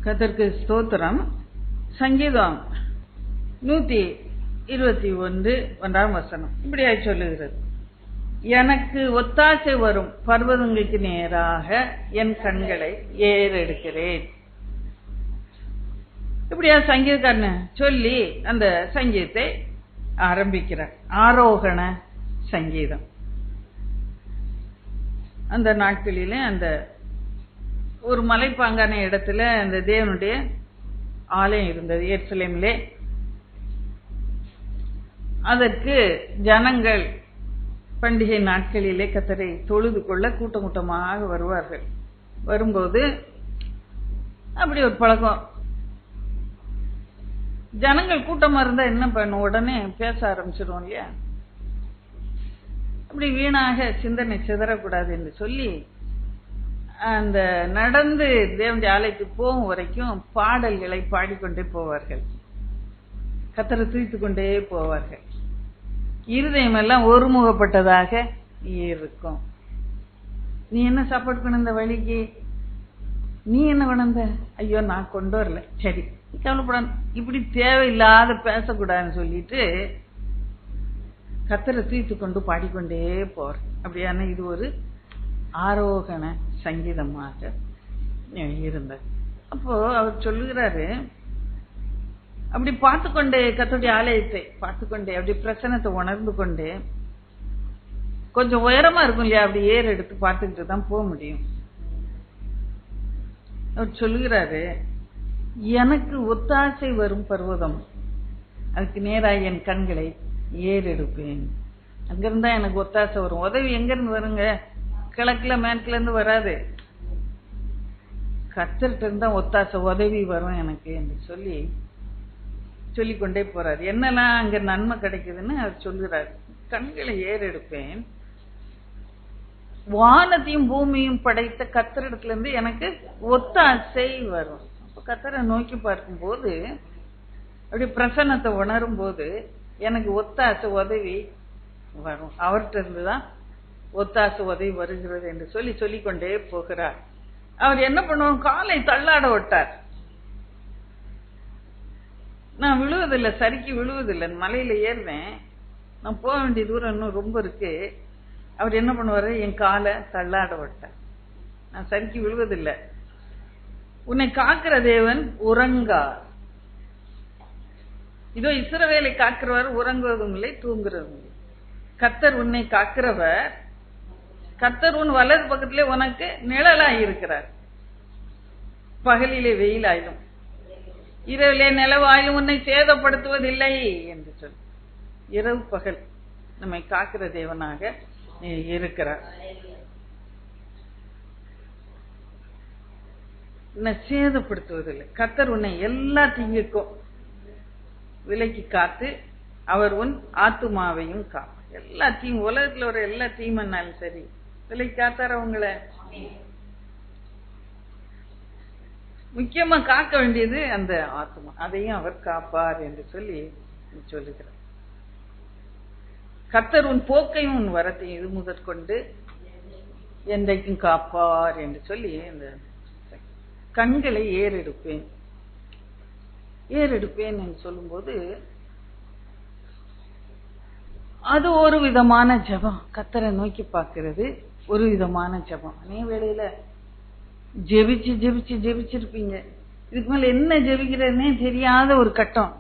கர்த்தருக்கு ஸ்தோத்திரம். சங்கீதம் 121 1ஆம் வசனம் இப்படியாய் சொல்லுகிறது, எனக்கு ஒத்தாசை வரும் பர்வதங்களுக்கு நேராக என் கண்களை ஏறெடுக்கிறேன். இப்படியா சங்கீதக்காரன் சொல்லி அந்த சங்கீதத்தை ஆரம்பிக்கிறார். ஆரோகண சங்கீதம். அந்த நாட்களிலே அந்த ஒரு மலைப்பாங்கான இடத்துல அந்த தேவனுடைய ஆலயம் இருந்தது எருசலேமிலே. அதற்கு ஜனங்கள் பண்டிகை நாட்களிலே கர்த்தரை தொழுது கொள்ள கூட்டம் கூட்டமாக வருவார்கள். வரும்போது அப்படி ஒரு பழக்கம். ஜனங்கள் கூட்டமா இருந்தா என்ன பண்ணும், உடனே பேச ஆரம்பிச்சிடும் இல்லையா. அப்படி வீணாக சிந்தனை சிதறக்கூடாது என்று சொல்லி அந்த நடந்து தேவனுடைய ஆலயத்துக்கு போகும் வரைக்கும் பாடல்களை பாடிக்கொண்டே போவார்கள், கர்த்தரை துதித்துக் கொண்டே போவார்கள். இருதயம் எல்லாம் ஒருமுகப்பட்டதாக இருக்கும். நீ என்ன சாப்பாடு கொண்டு வந்த வழிக்கு, நீ என்ன கொண்டு வந்த, ஐயோ நான் கொண்டு வரல, சரி கவலைப்பட, இப்படி தேவையில்லாத பேசக்கூடாதுன்னு சொல்லிட்டு கர்த்தரை துதித்து கொண்டு பாடிக்கொண்டே போற. அப்படியான இது ஒரு ஆரோகண சங்கீதமாக இருந்தது. அப்போ அவர் சொல்லுகிறாரு, அப்படி பார்த்துக்கொண்டே கர்த்தருடைய ஆலயத்தை பார்த்துக்கொண்டே அப்படி பிரசன்னத்தை உணர்ந்து கொண்டே, கொஞ்சம் உயரமா இருக்கும் இல்லையா, அப்படி ஏறு எடுத்து பார்த்துக்கிட்டு தான் போக முடியும். அவர் சொல்லுகிறாரு, எனக்கு ஒத்தாசை வரும் பர்வதம், அதுக்கு நேராக என் கண்களை ஏறெடுப்பேன். அங்கிருந்தா எனக்கு ஒத்தாசை வரும். உதவி எங்க இருந்து வருங்க, கிழக்குல மேற்குல இருந்து வராது, கர்த்தர்கிட்ட இருந்தா ஒத்தாசை உதவி வரும் எனக்கு என்று சொல்லி சொல்லிக்கொண்டே போறாரு. என்னெல்லாம் அங்க நன்மை கிடைக்குதுன்னு அவர் சொல்லுறாரு. கண்களை ஏறெடுப்பேன், வானத்தையும் பூமியும் படைத்த கர்த்தரிடத்துல இருந்து எனக்கு ஒத்தாசை வரும். அப்ப கர்த்தரை நோக்கி பார்க்கும் போது, அப்படி பிரசன்னத்தை உணரும் போது எனக்கு ஒத்தாசை உதவி வரும். அவர்கிட்ட இருந்துதான் ஒத்தாசை உதவி வருகிறது என்று சொல்லி சொல்லிக்கொண்டே போகிறார். அவர் என்ன பண்ணுவோம், காலை தள்ளாட விட்டார். நான் விழுவதில்லை, சரிக்கு விழுவதில்லை, மலையில ஏறுவேன், நான் போக வேண்டிய தூரம் இன்னும் ரொம்ப இருக்கு. அவர் என்ன பண்ணுவாரு, என் காலை தள்ளாட விட்டார். நான் சரிக்கு விழுவதில்லை. உன்னை காக்கிற தேவன் உறங்கார். இதோ இஸ்ரவேலை காக்கிறவர் உறங்குவதும் இல்லை தூங்குறதும் இல்லை. கர்த்தர் உன்னை காக்கிறவர், கர்த்தர் உன் வலது பக்கத்திலே உனக்கு நிழலாய் இருக்கிறார். பகலிலே வெயிலாயிலும் இரவிலே நிலவாயிலும் உன்னை சேதப்படுத்துவதில்லை என்று சொல். இரவு பகல் நம்மை காக்கிற தேவனாக இருக்கிறார். உன்னை சேதப்படுத்துவதில்லை. கர்த்தர் உன்னை எல்லா தீங்குக்கும் விலைக்கு காத்து அவர் உன் ஆத்துமாவையும் காப்பார். எல்லா தீம், உலகத்துல ஒரு எல்லா தீமன்னாலும் சரி, விலைக்கு காத்தார உங்களை. முக்கியமா காக்க வேண்டியது அந்த ஆத்மா, அதையும் அவர் காப்பார் என்று சொல்லி சொல்லுகிறார். கர்த்தர் உன் போக்கையும் உன் வரத்தையும் இது முதற்கொண்டு என்றைக்கும் காப்பார் என்று சொல்லி இந்த கண்களை ஏறெடுப்பேன். ஏறெடுப்பேன் என்று சொல்லும்போது அது ஒரு விதமான ஜெபம். கர்த்தரை நோக்கி பார்க்கிறது ஒரு விதமான ஜெபம். அநேக வேளையில ஜெபிச்சு ஜெபிச்சு ஜெபிச்சிருப்பீங்க, இதுக்கு மேல என்ன ஜெபிக்கிறதுனே தெரியாத ஒரு கட்டம்,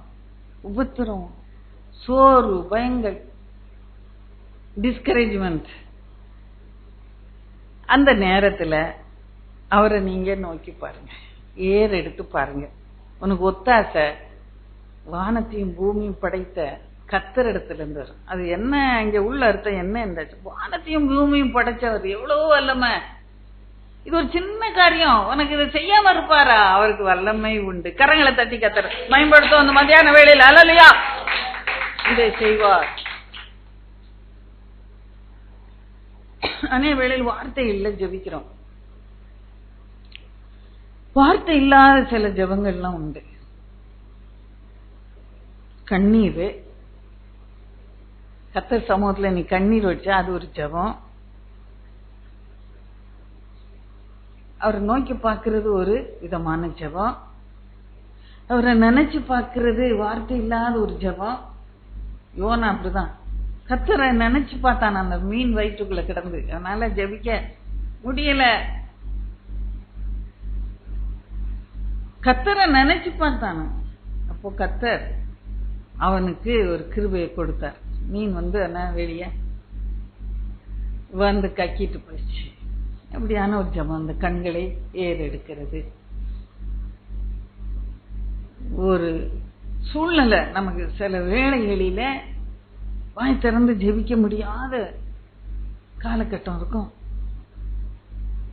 உபத்திரம், சோர்வு, பயங்கள், டிஸ்கரேஜ்மெண்ட். அந்த நேரத்துல அவரை நீங்க நோக்கி பாருங்க, ஏறெடுத்து பாருங்க. உனக்கு ஒத்தாசை வானத்தையும் பூமியும் படைத்த கர்த்தரிடத்துல இருந்து வரும். அது என்ன இங்க உள்ள அர்த்தம் என்ன இருந்தாச்சு, வானத்தையும் பூமியும் படைச்சவர் எவ்வளவு வல்லமை. இது ஒரு சின்ன காரியம், உனக்கு இதை செய்யாம இருப்பாரா? அவருக்கு வல்லமை உண்டு. கரங்களை தட்டி கர்த்தரை மேம்படுத்தும். அந்த மத்தியான வேளையில் அல்லேலூயா இதை செய்வார். அநேக வேளையில் வார்த்தை இல்லை ஜெபிக்கிறோம். வார்த்தை இல்லாத சில ஜெபங்கள்லாம் உண்டு. கண்ணீர், கர்த்தர் சமூகத்துல நீ கண்ணீர் வச்சா அது ஒரு ஜெபம். அவர் நோக்கி பார்க்கிறது ஒரு விதமான ஜெபம். அவரை நினைச்சு பார்க்கிறது வார்த்தை இல்லாத ஒரு ஜெபம். யோனா அப்படிதான் கர்த்தரை நினைச்சு பார்த்தான் அந்த மீன் வயிற்றுக்குள்ள கிடந்து. அதனால ஜெபிக்க முடியல. கர்த்தரை நினைச்சு பார்த்தான. அப்போ கர்த்தர் அவனுக்கு ஒரு கிருபையை கொடுத்தார். மீன் வெளியே வந்து கக்கிட்டு போயிடுச்சு. அப்படியான ஒரு ஜெபம். அந்த கண்களை ஏறெடுக்கிறது. ஒரு சூழ்நிலை நமக்கு சில வேளைகளில வாய் திறந்து ஜெபிக்க முடியாத காலகட்டம் இருக்கும்.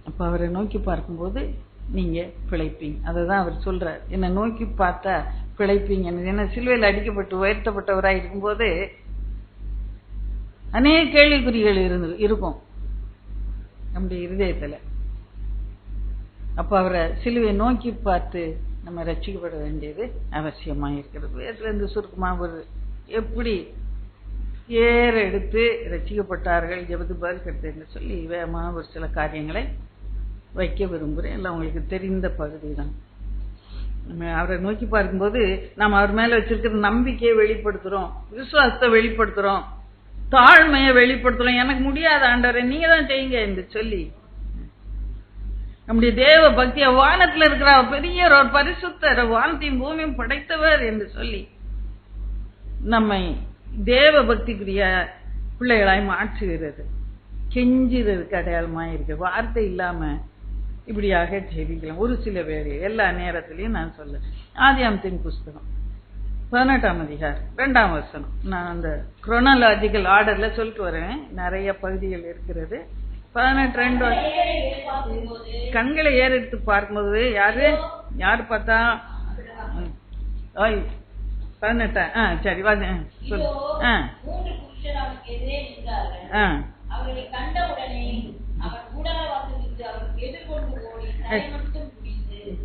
அப்ப அவரை நோக்கி பார்க்கும்போது நீங்க பிழைப்பீங்க. அதுதான் அவர் சொல்றார், என்னை நோக்கி பார்த்தா பிழைப்பீங்க. என்ன சிலுவையில் அடிக்கப்பட்டு உயர்த்தப்பட்டவராய் இருக்கும்போது அநேக கேள்விக்குறிகள் இருக்கும் நம்முடைய இருதயத்துல. அப்ப அவரை சிலுவை நோக்கி பார்த்து நம்ம ரட்சிக்கப்பட வேண்டியது அவசியமா இருக்கிறது. வேதத்துல இருந்து சுருக்கமா ஒரு எப்படி ஏற எடுத்து ரட்சிக்கப்பட்டார்கள் ஜெபத்து பதில் கிடைத்ததுன்னு சொல்லி வேகமா ஒரு சில காரியங்களை வைக்க விரும்புகிறேன். எல்லாம் உங்களுக்கு தெரிந்த பகுதி தான். அவரை நோக்கி பார்க்கும்போது நாம் அவர் மேல வச்சிருக்கிற நம்பிக்கையை வெளிப்படுத்துறோம், விசுவாசத்தை வெளிப்படுத்துறோம், தாழ்மையை வெளிப்படுத்துறோம். எனக்கு முடியாத ஆண்டவரே நீங்க தான் செய்யுங்க என்று சொல்லி நம்முடைய தேவ பக்திய வானத்துல இருக்கிற பெரிய ஒரு பரிசுத்தர், வானத்தையும் பூமியும் படைத்தவர் என்று சொல்லி நம்மை தேவ பக்திக்குரிய பிள்ளைகளாய் மாற்றுகிறது. கெஞ்சுறதுக்கு அடையாளமாய் இருக்கு. வார்த்தை இல்லாம இப்படியாக ஜெபிக்கலாம். ஒரு சில வேலை எல்லா நேரத்திலையும் நான் சொல்ல. ஆதியாகமத்தின் புஸ்தகம் 18ஆம் அதிகாரம் 2ஆம் வசனம். நான் அந்த குரோனாலாஜிக்கல் ஆர்டர்ல சொல்லிட்டு வரேன், நிறைய பகுதிகள் இருக்கிறது. 18:2 கண்களை ஏறெடுத்து பார்க்கும்போது யாரு பார்த்தா 18 சரி சொல்லு.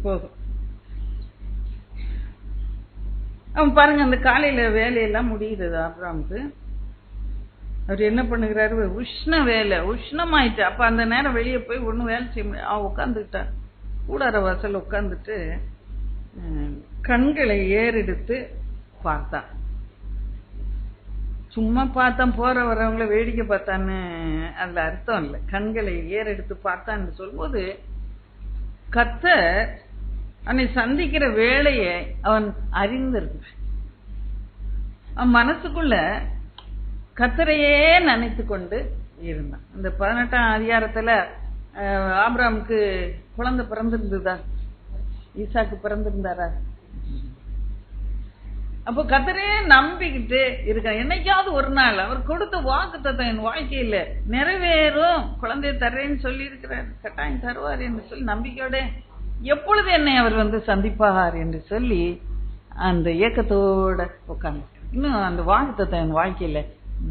போதும். அவன் பாருங்க, அந்த காலையில வேலையெல்லாம் முடியுது ஆபிரகாமுக்கு. அவர் என்ன பண்ணுகிறாரு, உஷ்ண வேலை, உஷ்ணமாயிட்டு. அப்ப அந்த நேரம் வெளியே போய் ஒன்னும் வேலை செய்ய முடியாது. அவன் உட்காந்துக்கிட்டான், கூடார வாசல் உட்காந்துட்டு கண்களை ஏறெடுத்து பார்த்தான். சும்மா பார்த்தான், போற வரவங்களை வேடிக்கை பார்த்தான்னு அதுல அர்த்தம் இல்லை. கண்களை ஏறெடுத்து பார்த்தான்னு சொல்லும்போது கர்த்தர் அவனை சந்திக்கிற வேலையை அவன் அறிந்திருக்க. அவன் மனசுக்குள்ள கர்த்தரையே நினைத்து கொண்டு இருந்தான். இந்த 18ஆம் அதிகாரத்துல ஆபிரகாமுக்கு குழந்தை பிறந்திருந்ததா, ஈசாக்கு பிறந்திருந்தாரா? அப்போ கர்த்தரையே நம்பிக்கிட்டு இருக்க. என்னைக்காவது ஒரு நாள் அவர் கொடுத்த வாக்குத்தத்தம் என் வாழ்க்கையில நிறைவேறும், குழந்தைய தர்றேன்னு சொல்லி இருக்கிறார், கட்டாயம் தருவார் என்று சொல்லி நம்பிக்கையோட எப்பொழுது என்னை அவர் சந்திப்பார் என்று சொல்லி அந்த ஏக்கத்தோட உட்காந்து இன்னும் அந்த வாக்குத்தத்தம் என் வாழ்க்கையில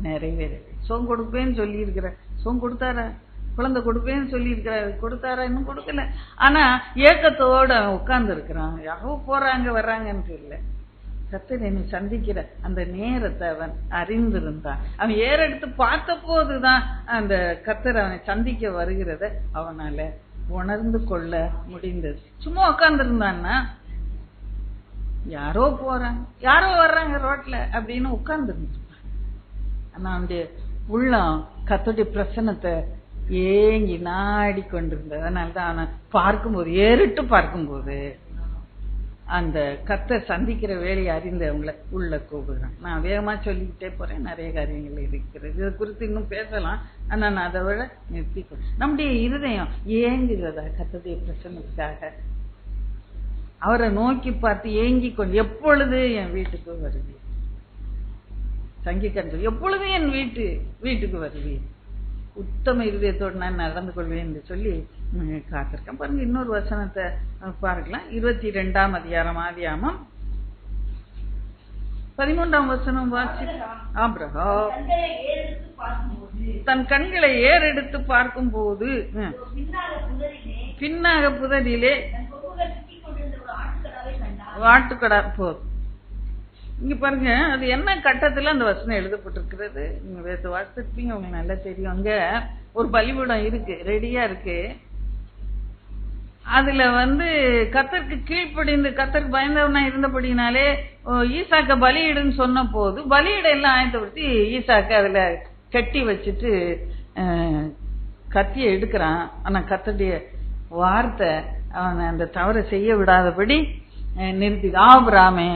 நிறைவேற. சோம் கொடுப்பேன்னு சொல்லி இருக்கிற, சோம் கொடுத்தாரா? குழந்தை கொடுப்பேன்னு சொல்லி இருக்கிறாரு, கொடுத்தாரா? இன்னும் கொடுக்கல. ஆனா ஏக்கத்தோட உட்கார்ந்து இருக்கிறான். யாரோ போறாங்க வர்றாங்கன்னு தெரியல. கர்த்தர் என்னை சந்திக்கிற அந்த நேரத்தை அவன் அறிந்திருந்தான். அவன் ஏறெடுத்து பார்த்த போதுதான் அந்த கர்த்தர் அவனை சந்திக்க வருகிறத அவனால உணர்ந்து கொள்ள முடிந்தது. சும்மா உட்கார்ந்து இருந்தான்னா யாரோ போறாங்க யாரோ வர்றாங்க ரோட்ல அப்படின்னு உட்கார்ந்து இருந்திருப்பான். ஆனா அவனுடைய உள்ளம் கர்த்தருடைய பிரசன்னத்தை ஏங்கி நாடி கொண்டிருந்தது. அதனாலதான் அவனை பார்க்கும்போது, ஏறிட்டு பார்க்கும்போது அந்த கர்த்தர் சந்திக்கிற வேலையை அறிந்து அவங்கள உள்ள கூப்பிடுறான். நான் வேகமா சொல்லிக்கிட்டே போறேன், நிறைய காரியங்கள் இருக்கிறது, இதை குறித்து இன்னும் பேசலாம். ஆனா நான் அதை விட நிறுத்திக்கணும். நம்முடைய இருதயம் ஏங்குகிறதா கர்த்தருடைய பிரசன்னத்துக்காக? அவரை நோக்கி பார்த்து ஏங்கி கொண்டு எப்பொழுது என் வீட்டுக்கு வருவீர், சங்கீதம் எப்பொழுது என் வீட்டுக்கு வருவீர், உத்தம இருதயத்தோடு நான் நடந்து கொள்வேன் என்று சொல்லி காத்திருக்கேன். பாருங்க, இன்னொரு வசனத்தை பார்க்கலாம். 22ஆம் அதிகாரம் ஆதியாகமம் 13ஆம் வசனம் வாசி. ஆபிரகாம் தன் கண்களை ஏறெடுத்து பார்க்கும் போது பின்னாக புதரிலே ஆட்டுக்கடா போதும். இங்க பாருங்க, அது என்ன கட்டத்துல அந்த வசனம் எழுதப்பட்டிருக்கிறது நீங்க வேற வாசிப்பீங்க, உங்களுக்கு நல்லா தெரியும். அங்க ஒரு பலிபீடம் இருக்கு, ரெடியா இருக்கு. அதுல கர்த்தருக்கு கீழ்ப்படிந்து கர்த்தருக்கு பயந்தவனா இருந்தபடினாலே ஈசாக்க பலியிடுன்னு சொன்ன போது பலியிட எல்லாம் ஆயத்தப்படுத்தி ஈசாக்க அதுல கட்டி வச்சுட்டு கத்தியை எடுக்கிறான். ஆனா கர்த்தருடைய வார்த்தை அவனை அந்த தவறை செய்ய விடாதபடி நிறுத்தி, ஆபிரகாமே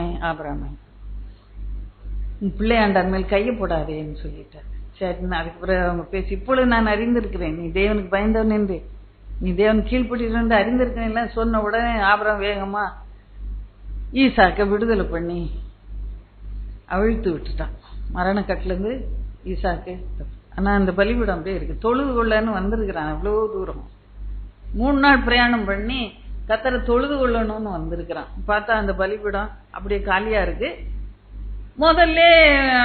பிள்ளையாண்டார் மேல் கைய போடாதேன்னு சொல்லிட்டார். சரி, அதுக்கு பிறகு அவங்க பேசி, இப்பொழுது நான் அறிந்திருக்கிறேன் நீ தேவனுக்கு பயந்தவன் என்று, நீ தேவன் கீழ்ப்படிட்டு அறிந்திருக்கேன் சொன்ன உடனே ஆபிரகாம் வேகமா ஈசாக்க விடுதலை பண்ணி அவிழ்த்து விட்டுட்டான் மரணக்கட்டுல இருந்து ஈசாக்கு. ஆனா அந்த பலிபீடம் அப்படியே இருக்கு. தொழுது கொள்ளன்னு வந்திருக்கிறான். அவ்வளவு தூரம் 3 நாள் பிரயாணம் பண்ணி கர்த்தரை தொழுது கொள்ளணும்னு வந்திருக்கிறான். பார்த்தா அந்த பலிபீடம் அப்படியே காலியா இருக்கு. முதல்ல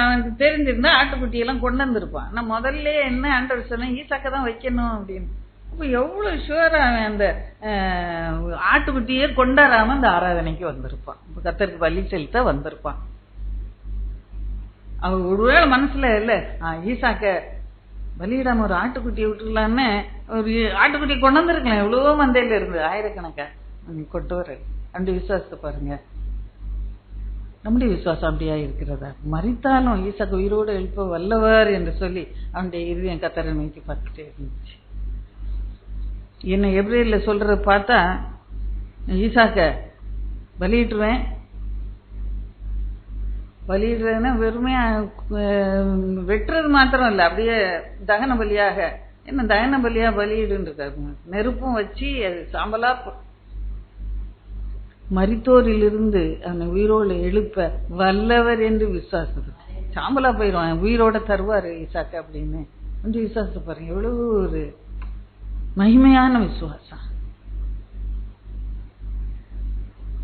அவனுக்கு தெரிஞ்சிருந்தா ஆட்டுக்குட்டியெல்லாம் கொண்டு வந்திருப்பான். ஆனா முதல்ல என்ன ஆண்டவர் சொன்ன, ஈசாக்க தான் வைக்கணும் அப்படின்னு. அப்ப எவ்வளவு ஷுவரா அவன் அந்த ஆட்டுக்குட்டியே கொண்டாடாம அந்த ஆராதனைக்கு வந்திருப்பான். இப்ப கர்த்தருக்கு பலி செலுத்த வந்திருப்பான். அவன் ஒருவேளை மனசுல இல்ல ஈசாக்க பலியிடாம ஒரு ஆட்டுக்குட்டியை விட்டுலான்னு ஒரு ஆட்டுக்குட்டி கொண்டு வந்திருக்கலாம். எவ்வளவோ மந்தையில இருந்து ஆயிரக்கணக்கா கொண்டு வர. அப்படி விசுவாசத்தை பாருங்க. நம்முடைய விசுவாசம் அப்படியா இருக்கிறதா? மரித்தாலும் ஈசாக்கு உயிரோடு எழுப்ப வல்லவர் என்று சொல்லி அவனுடைய இருதயம் கர்த்தரை நோக்கி பார்த்துட்டே இருந்துச்சு. என்ன எப்ரேல சொல்றத பார்த்தா, ஈசாக்க பலியிட்டுருவேன், பலியிடுறதுன்னா வெறுமையா வெட்டுறது மாத்திரம் இல்லை, அப்படியே தகன பலியாக, என்ன தகன பலியா பலியிடுன்றாரு. நெருப்பும் வச்சு அது சாம்பலா மரித்தோரிலிருந்து அவனை உயிரோடு எழுப்ப வல்லவர் என்று விசுவாசம். சாம்பலா போயிடுவான், உயிரோட தருவாரு ஈசாக்க அப்படின்னு கொஞ்சம் விசுவாசத்தை பாருங்க. எவ்வளவு ஒரு மகிமையான விசுவாசம்.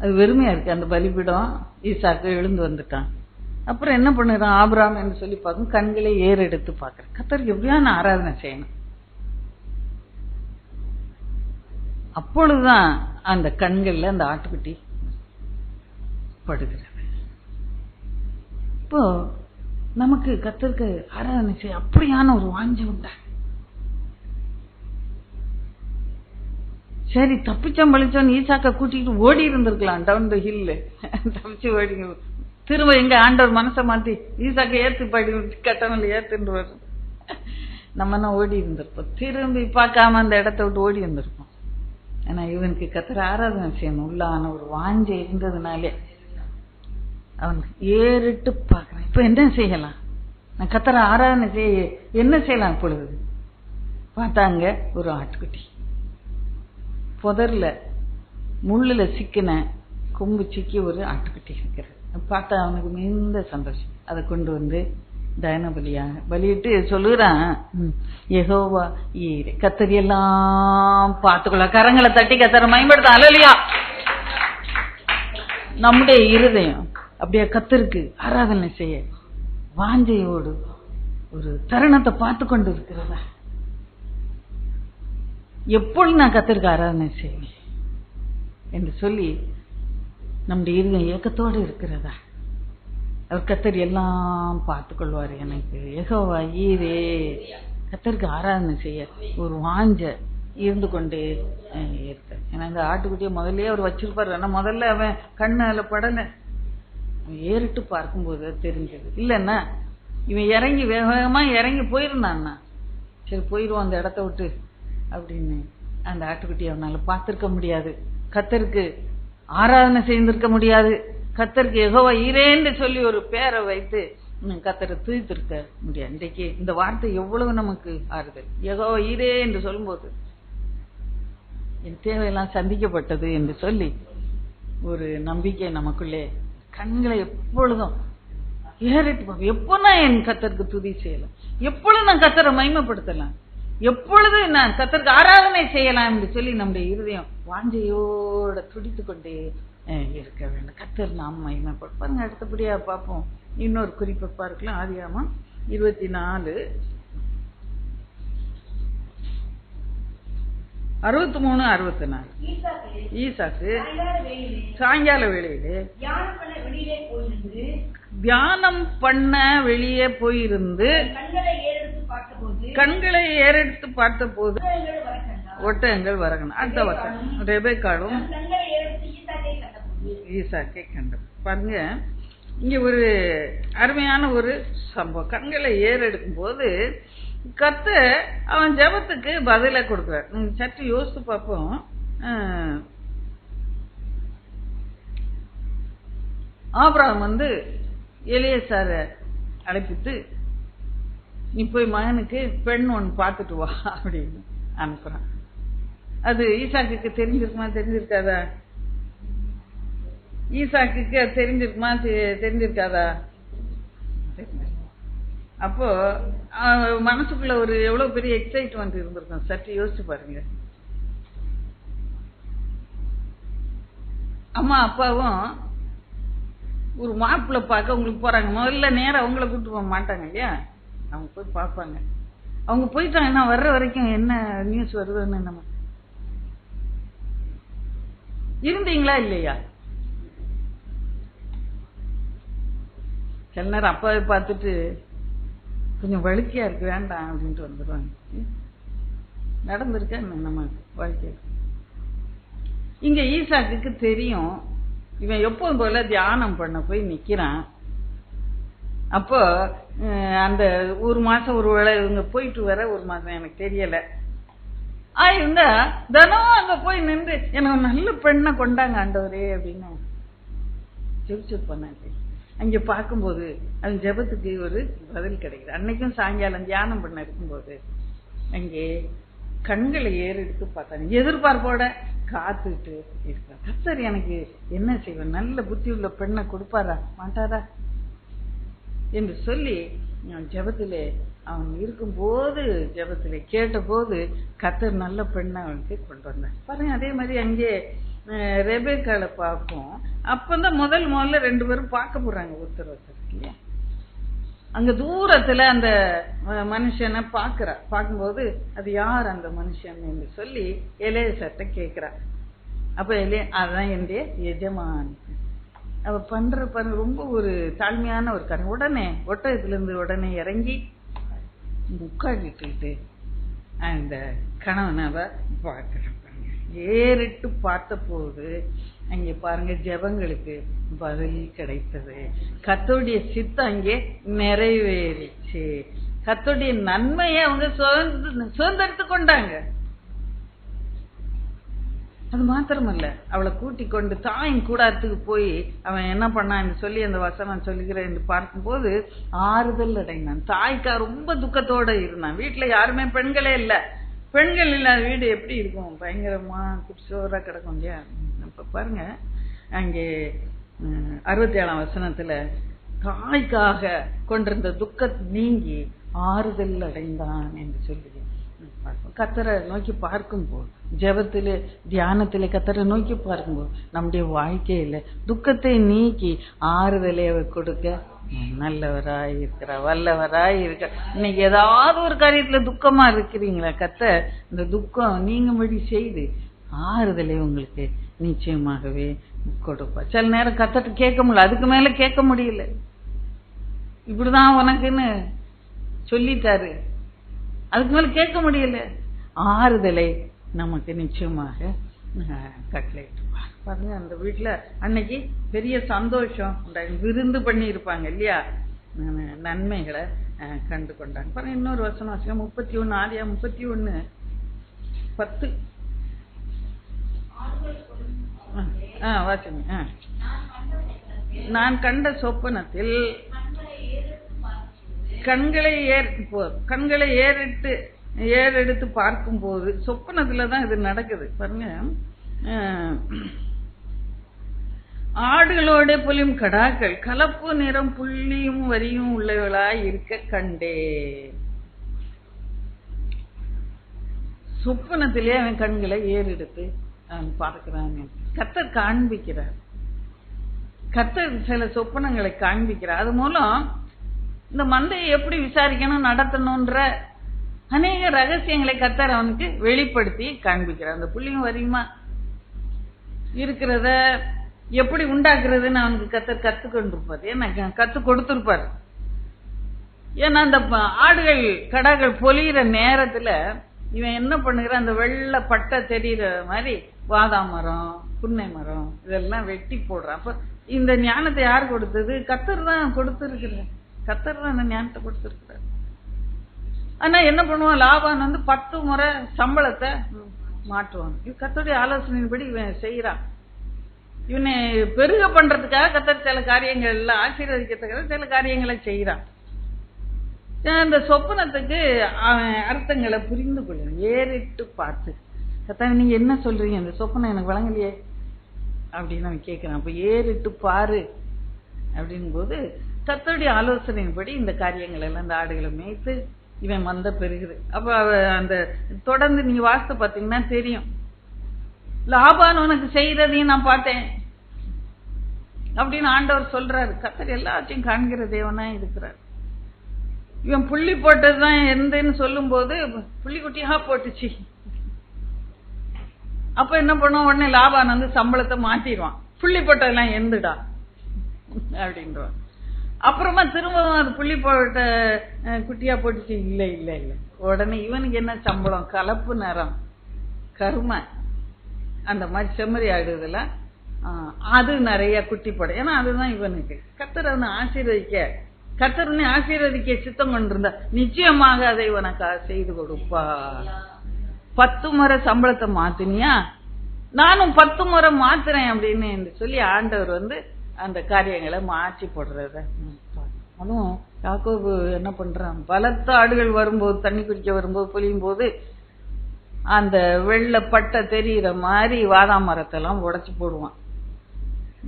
அது வெறுமையா இருக்கு. அந்த பலிபீடம் ஈசாக்க எழுந்து வந்துட்டான். அப்புறம் என்ன பண்ணுறான் ஆபிரகாம் என்று சொல்லி பார்க்கும், கண்களை ஏறெடுத்து பார்க்கிறேன். கர்த்தருக்கு எப்படியான ஆராதனை செய்யணும். அப்பொழுதுதான் அந்த கண்கள்ல அந்த ஆட்டுக்குட்டி படுகிறது. இப்போ நமக்கு கர்த்தருக்கு ஆராதனை செய்ய அப்படியான ஒரு வாஞ்சை உண்டா? சரி, தப்பிச்சம் பழிச்சோன்னு ஈசாக்க கூட்டிட்டு ஓடி இருந்திருக்கலாம் டவுன் த ஹில். தப்பிச்சு ஓடி திரும்ப எங்க ஆண்டவர் மனசை மாத்தி ஈசாக்க ஏத்து படி கட்டணம் ஏத்துன்னு வரும். நம்ம ஓடி இருந்திருப்போம். திரும்பி பார்க்காம அந்த இடத்த விட்டு ஓடி இருந்திருப்போம். ஏன்னா இவனுக்கு கர்த்தரை ஆராதனை செய்யணும் உள்ளான ஒரு வாஞ்சை இருந்ததுனாலே அவனுக்கு ஏறிட்டு பார்க்கறேன். இப்ப என்ன செய்யலாம்? நான் கர்த்தரை ஆராதனை செய்ய என்ன செய்யலாம்? இப்பொழுது பார்த்தாங்க ஒரு ஆட்டுக்குட்டி புதர்ல முள்ளுல சிக்கின கொம்பு சிக்கி ஒரு ஆட்டுக்குட்டி இருக்கிறது. பார்த்தா அவனுக்கு மிகுந்த சந்தோஷம். அதை கொண்டு வந்து தகன பலியாக பலியிட்டு சொல்லுறான், யெகோவா ஈரே. கர்த்தர் எல்லாம் பார்த்துக்கொள்ள. கரங்களை தட்டி கர்த்தரை மகிமைப்படுத்த. அல்லேலூயா. நம்முடைய இருதயம் அப்படியே கர்த்தருக்கு ஆராதனை செய்ய வாஞ்சையோடு ஒரு தருணத்தை பார்த்து கொண்டு இருக்கிறதா? எப்பொழுது நான் கர்த்தருக்கு ஆராதனை செய்வேன் என்று சொல்லி நம்முடைய இருதயம் ஏக்கத்தோடு இருக்கிறதா? அவர் கர்த்தர் எல்லாம் பார்த்து கொள்வார். எனக்கு யெகோவா ஈரே. கர்த்தருக்கு ஆராதனை செய்ய ஒரு வாஞ்ச இருந்து கொண்டே இருக்க. ஏன்னா இந்த ஆட்டுக்குட்டியை முதல்லயே அவர் வச்சிருப்பாரு. ஆனா முதல்ல அவன் கண்ணால படலை. அவன் ஏறிட்டு பார்க்கும்போது தெரிஞ்சது. இல்லைன்னா இவன் இறங்கி வேகமா இறங்கி போயிருந்தான்னா சரி போயிடுவான் அந்த இடத்த விட்டு அப்படின்னு அந்த ஆட்டுக்குட்டியை அவனால பார்த்திருக்க முடியாது. கர்த்தருக்கு ஆராதனை செய்திருக்க முடியாது. கர்த்தருக்கு யெகோவா ஈரேன்னு சொல்லி ஒரு பேரை வைத்து கர்த்தரை துதித்திருக்க முடியாது. இன்றைக்கு இந்த வார்த்தை எவ்வளவு நமக்கு ஆறுதல். யெகோவா ஈரே என்று சொல்லும்போது என் தேவையெல்லாம் சந்திக்கப்பட்டது என்று சொல்லி ஒரு நம்பிக்கை நமக்குள்ளே. கண்களை எப்பொழுதும் ஏறிட்டு எப்போ நான் என் கர்த்தருக்கு துதி செய்யலாம், எப்பொழுது நான் கர்த்தரை மகிமைப்படுத்தலாம், எப்பொழுது நான் கர்த்தருக்கு ஆராதனை செய்யலாம் என்று சொல்லி நம்முடைய இருதயம் வாஞ்சையோட துடித்து கொண்டே இருக்க வேண்டும். கர்த்தர் நாம் மகிமைப்படும். பாருங்க, அடுத்தபடியா பார்ப்போம். இன்னொரு குறிப்பை பார்க்கலாம். ஆதியாகமம் 24:63-64. ஈசாக்கு சாயங்கால வேளையிலே தியானம் பண்ண வெளியே போயிருந்து கண்களை ஏறெடுத்து பார்த்தபோது ஒட்டகங்கள் வரகணும். அடுத்த வசனம், ரெபெக்காளும் ஈசாக்கை கண்ட. பாருங்க, இங்க ஒரு அருமையான ஒரு சம்பவம். கண்களை ஏறெடுக்கும் போது கர்த்தர் அவன் ஜெபத்துக்கு பதில கொடுக்கிறார். நீங்க சற்று யோசித்து பார்ப்போம். ஆபிரகாம் எலியேசார அழைப்பித்து, நீ போய் மகனுக்கு பெண் ஒன்று பார்த்துட்டு வா அப்படின்னு அனுப்புறான். அது ஈசாக்குக்கு தெரிஞ்சிருக்காதா? ஈசாக்குக்கு அது தெரிஞ்சிருக்காதா? அப்போ மனசுக்குள்ள ஒரு எவ்வளவு பெரிய எக்ஸைட்மெண்ட் இருந்திருக்கும், சற்று யோசிச்சு பாருங்க. அம்மா அப்பாவும் ஒரு மாப்பிள்ளை பார்க்க உங்களுக்கு போறாங்க. முதல்ல நேரம் அவங்கள கூப்பிட்டு போக மாட்டாங்க இல்லையா, அவங்க போய் பார்ப்பாங்க. அவங்க போயிட்டாங்கன்னா வர்ற வரைக்கும் என்ன நியூஸ் வருதுன்னு நம்ம இருந்தீங்களா இல்லையா? சில நேரம் அப்பாவை பார்த்துட்டு கொஞ்சம் வழுக்கையா இருக்கு வேண்டாம் அப்படின்ட்டு வந்துடுவாங்க. நடந்திருக்கா நம்ம வாழ்க்கை. இங்க ஈசாக்குக்கு தெரியும், இவன் எப்போதும் போல தியானம் பண்ண போய் நிக்கிறான். அப்போ அந்த ஒரு மாசம் ஒரு வேளை இவங்க போயிட்டு வர ஒரு மாசம் எனக்கு தெரியல இருந்தா தினம் அங்க போய் நின்று எனக்கு நல்ல பெண்ணை கொண்டாங்க ஆண்டவரே அப்படின்னு ஜெபிச்சிருப்பாங்க. அங்க பார்க்கும்போது அது ஜெபத்துக்கு ஒரு பதில் கிடைக்குது. அன்னைக்கும் சாயங்காலம் தியானம் பண்ண இருக்கும்போது அங்கே கண்களை ஏறெடுத்து பார்த்தாங்க. எதிர்பார்ப்போட காத்துட்டு இருக்க கர்த்தர் எனக்கு என்ன செய்வேன், நல்ல புத்தி உள்ள பெண்ணை கொடுப்பாரா மாட்டாரா என்று சொல்லி ஜெபத்திலே அவன் இருக்கும்போது ஜெபத்திலே கேட்ட போது கர்த்தர் நல்ல பெண்ணை அவனுக்கு கொண்டு வந்தார். பாருங்க, அதே மாதிரி அங்கே ரெபெக்காளை பார்ப்போம். அப்பதான் முதல்ல 2 பேரும் பார்க்க போறாங்க ஒருத்தர் இல்லையா. அங்க தூரத்துல அந்த மனுஷனை பார்க்கும்போது அது யார் அந்த மனுஷன் என்று சொல்லி எலியேசர்ட்ட கேட்கிறா. அப்ப அதான் என்னுடைய எஜமான். அவ பண்ற ரொம்ப ஒரு தாழ்மையான ஒரு காரியம். உடனே ஒட்டகத்துல இருந்து உடனே இறங்கி உட்காந்துட்டு அந்த கணவனை அவ பார்க்கிறான். ஏறிட்டு பார்த்த போது அங்கே பாருங்க ஜெபங்களுக்கு பதில் கிடைத்தது. கர்த்தருடைய சித்தம் அங்கே நிறைவேறிச்சு. கர்த்தருடைய நன்மையை அவங்க சுதந்திரத்து கொண்டாங்க. அது மாத்திரமல்ல, அவளை கூட்டி கொண்டு தாயின் கூடாரத்துக்கு போய் அவன் என்ன பண்ணான்னு சொல்லி அந்த வசனம் சொல்லுகிறேன் என்று பார்க்கும்போது ஆறுதல் அடைந்தான். தாய்க்கா ரொம்ப துக்கத்தோட இருந்தான். வீட்டுல யாருமே பெண்களே இல்ல. பெண்கள் இல்லாத வீடு எப்படி இருக்கும், பயங்கரமா குடிசோரா கிடக்கும் இல்லையா. இப்ப பாருங்க, அங்கே 67ஆம் வசனத்துல தாய்க்காக கொண்டிருந்த துக்க நீங்கி ஆறுதல் அடைந்தான் என்று சொல்லி கர்த்தரை நோக்கி பார்க்கும்போது, ஜெபத்திலே தியானத்திலே கர்த்தரை நோக்கி பார்க்கும்போது நம்முடைய வாழ்க்கையில துக்கத்தை நீக்கி ஆறுதலை அவர் கொடுக்க நல்லவராய் இருக்கிறார், வல்லவராய் இருக்க. இன்னைக்கு ஏதாவது ஒரு காரியத்துல துக்கமா இருக்கிறீங்களா, கர்த்தர் இந்த துக்கம் நீங்கும்படி செய்து ஆறுதலை உங்களுக்கு நிச்சயமாகவே கொடுப்பார். சில நேரம் கர்த்தர்ட்ட கேட்க முடியல, அதுக்கு மேல கேட்க முடியல, இப்படிதான் உனக்குன்னு சொல்லிட்டாரு, அதுக்கு மேல கேட்க முடியல. ஆறுதலை நமக்கு நிச்சயமாக கட்டளையிட்டுப்பார். பாருங்க, அந்த வீட்டுல அன்னைக்கு பெரிய சந்தோஷம், விருந்து பண்ணி இருப்பாங்க இல்லையா, நன்மைகளை கண்டு கொண்டாங்க. பாருங்க, இன்னொரு வசனம் வாசிங்க, 31 ஆதியா 31:10 வாசிங்க. நான் கண்ட சொப்பனத்தில் கண்களை ஏறெடுத்து பார்க்கும் போது, சொப்பனத்துலதான் இது நடக்குது பாருங்க. ஆடுகளோட புலியும் கடாக்கள் கலப்பு நிறம் புள்ளியும் வரியும் உள்ளவளாய் இருக்க கண்டே. சொப்பனத்திலே அவன் கண்களை ஏறெடுத்து அவன் பார்க்கிறான். கர்த்தர் காண்பிக்கிறார், கர்த்தர் சில சொப்பனங்களை காண்பிக்கிறார். அது மூலம் இந்த மந்தையை எப்படி விசாரிக்கணும், நடத்தணும்ன்ற அநேக ரகசியங்களை கர்த்தர் அவனுக்கு வெளிப்படுத்தி காண்பிக்கிறார். அந்த புள்ளியும் வரியுமா இருக்கிறத எப்படி உண்டாக்குறதுன்னு அவனுக்கு கர்த்தர் கத்துக்கொண்டிருப்பார், ஏன்னா கத்து கொடுத்திருப்பார். ஏன்னா அந்த ஆடுகள் கடாக்கள் பொலிகிற நேரத்துல இவன் என்ன பண்ணுகிறான், அந்த வெள்ளை பட்டை தெரியுற மாதிரி வாதா மரம், புன்னை மரம் இதெல்லாம் வெட்டி போடுறான். அப்ப இந்த ஞானத்தை யார் கொடுத்தது? கர்த்தர் தான் கொடுத்திருக்கிறார். கர்த்தர் தான் இந்த ஞானத்தை கொடுத்திருக்கிறார். ஆனா என்ன பண்ணுவான், லாபான் 10 முறை சம்பளத்தை மாற்றுவான். இது கர்த்தருடைய ஆலோசனையின்படி இவன் செய்யறான். இவனை பெருக பண்றதுக்காக கர்த்தர் சில காரியங்கள் எல்லாம் ஆசீர்வதிக்கிறதுக்காக சில காரியங்களை செய்யறான். அந்த சொப்பனத்துக்கு அவன் அர்த்தங்களை புரிந்து கொள்ளும், ஏறிட்டு பார்த்து. கர்த்தர் நீங்க என்ன சொல்றீங்க, அந்த சொப்பனம் எனக்கு வழங்கலையே அப்படின்னு அவன் கேட்கிறான். அப்ப ஏறிட்டு பாரு அப்படின் போது கர்த்தருடைய ஆலோசனையின்படி இந்த காரியங்கள் எல்லாம் இந்த ஆடுகளை மேய்த்து இவன் வந்த பெருகுது. அப்ப அந்த தொடர்ந்து நீங்க வாசித்து பார்த்தீங்கன்னா தெரியும், லாபான் உனக்கு செய்யறதையும் நான் பார்த்தேன் அப்படின்னு ஆண்டவர் சொல்றாரு. கர்த்தர் எல்லாத்தையும் காண்கிற தேவனா இருக்கிறார். இவன் புள்ளி போட்டதுதான் எந்தன்னு சொல்லும் போது புள்ளி குட்டியா போட்டுச்சு. அப்ப என்ன பண்ணுவான், உடனே லாபான் சம்பளத்தை மாத்திடுவான். புள்ளி போட்டதெல்லாம் எந்துடா அப்படின்றான். அப்புறமா திரும்பவும் அது புள்ளி போட்ட குட்டியா போட்டுச்சு. இல்ல இல்ல இல்ல, உடனே இவனுக்கு என்ன சம்பளம், கலப்பு நிறம், கருமை, அந்த மாதிரி செம்மறி ஆடுதுல அது நிறைய குட்டி போட. ஏன்னா அதுதான் இவனுக்கு கர்த்தர் அவனை ஆசீர்வதிக்க, கர்த்தர் ஆசீர்வதிக்க சித்தம் கொண்டிருந்தா நிச்சயமாக அதை உனக்கு செய்து கொடுப்பா. 10 முறை சம்பளத்தை மாத்தினியா, நானும் 10 முறை மாத்துறேன் அப்படின்னு சொல்லி ஆண்டவர் அந்த காரியங்களை மாற்றி போடுறத. அதுவும் யாக்கோபு என்ன பண்றான், பலத்த ஆடுகள் வரும்போது, தண்ணி குடிக்க வரும்போது, பொழியும் போது அந்த வெள்ளை பட்டை தெரிகிற மாதிரி வாதா மரத்தெல்லாம் உடைச்சு போடுவான்.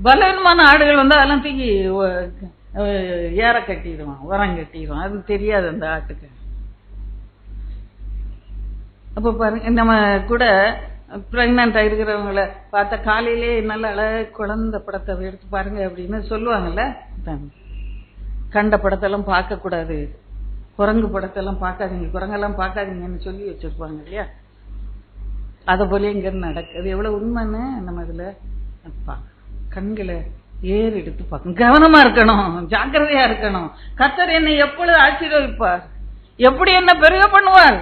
பலவீனமான ஆடுகள் அதெல்லாம் தூக்கி ஏற கட்டிடுவான், உரம் கட்டிடுவான். அது தெரியாது அந்த ஆட்டுக்கு. அப்ப பாருங்க, நம்ம கூட பிரெக்னண்டா இருக்கிறவங்களை பார்த்தா காலையிலே நல்ல அழகு குழந்தை படத்தை எடுத்து பாருங்க அப்படின்னு சொல்லுவாங்கல்ல. கண்ட படத்தெல்லாம் பார்க்க கூடாது, குரங்கு படத்தெல்லாம் பார்க்காதீங்க, குரங்கெல்லாம் பார்க்காதீங்கன்னு சொல்லி வச்சிருப்பாங்க இல்லையா. அத போல இங்க நடக்குது. எவ்வளவு உண்மைன்னு நம்ம இதுல கண்களை ஏறு எடுத்து பார்க்கணும், கவனமா இருக்கணும், ஜாக்கிரதையா இருக்கணும். கர்த்தர் என்னை எப்பொழுது ஆசீர்வதிப்பார், எப்படி என்ன பெருக பண்ணுவார்,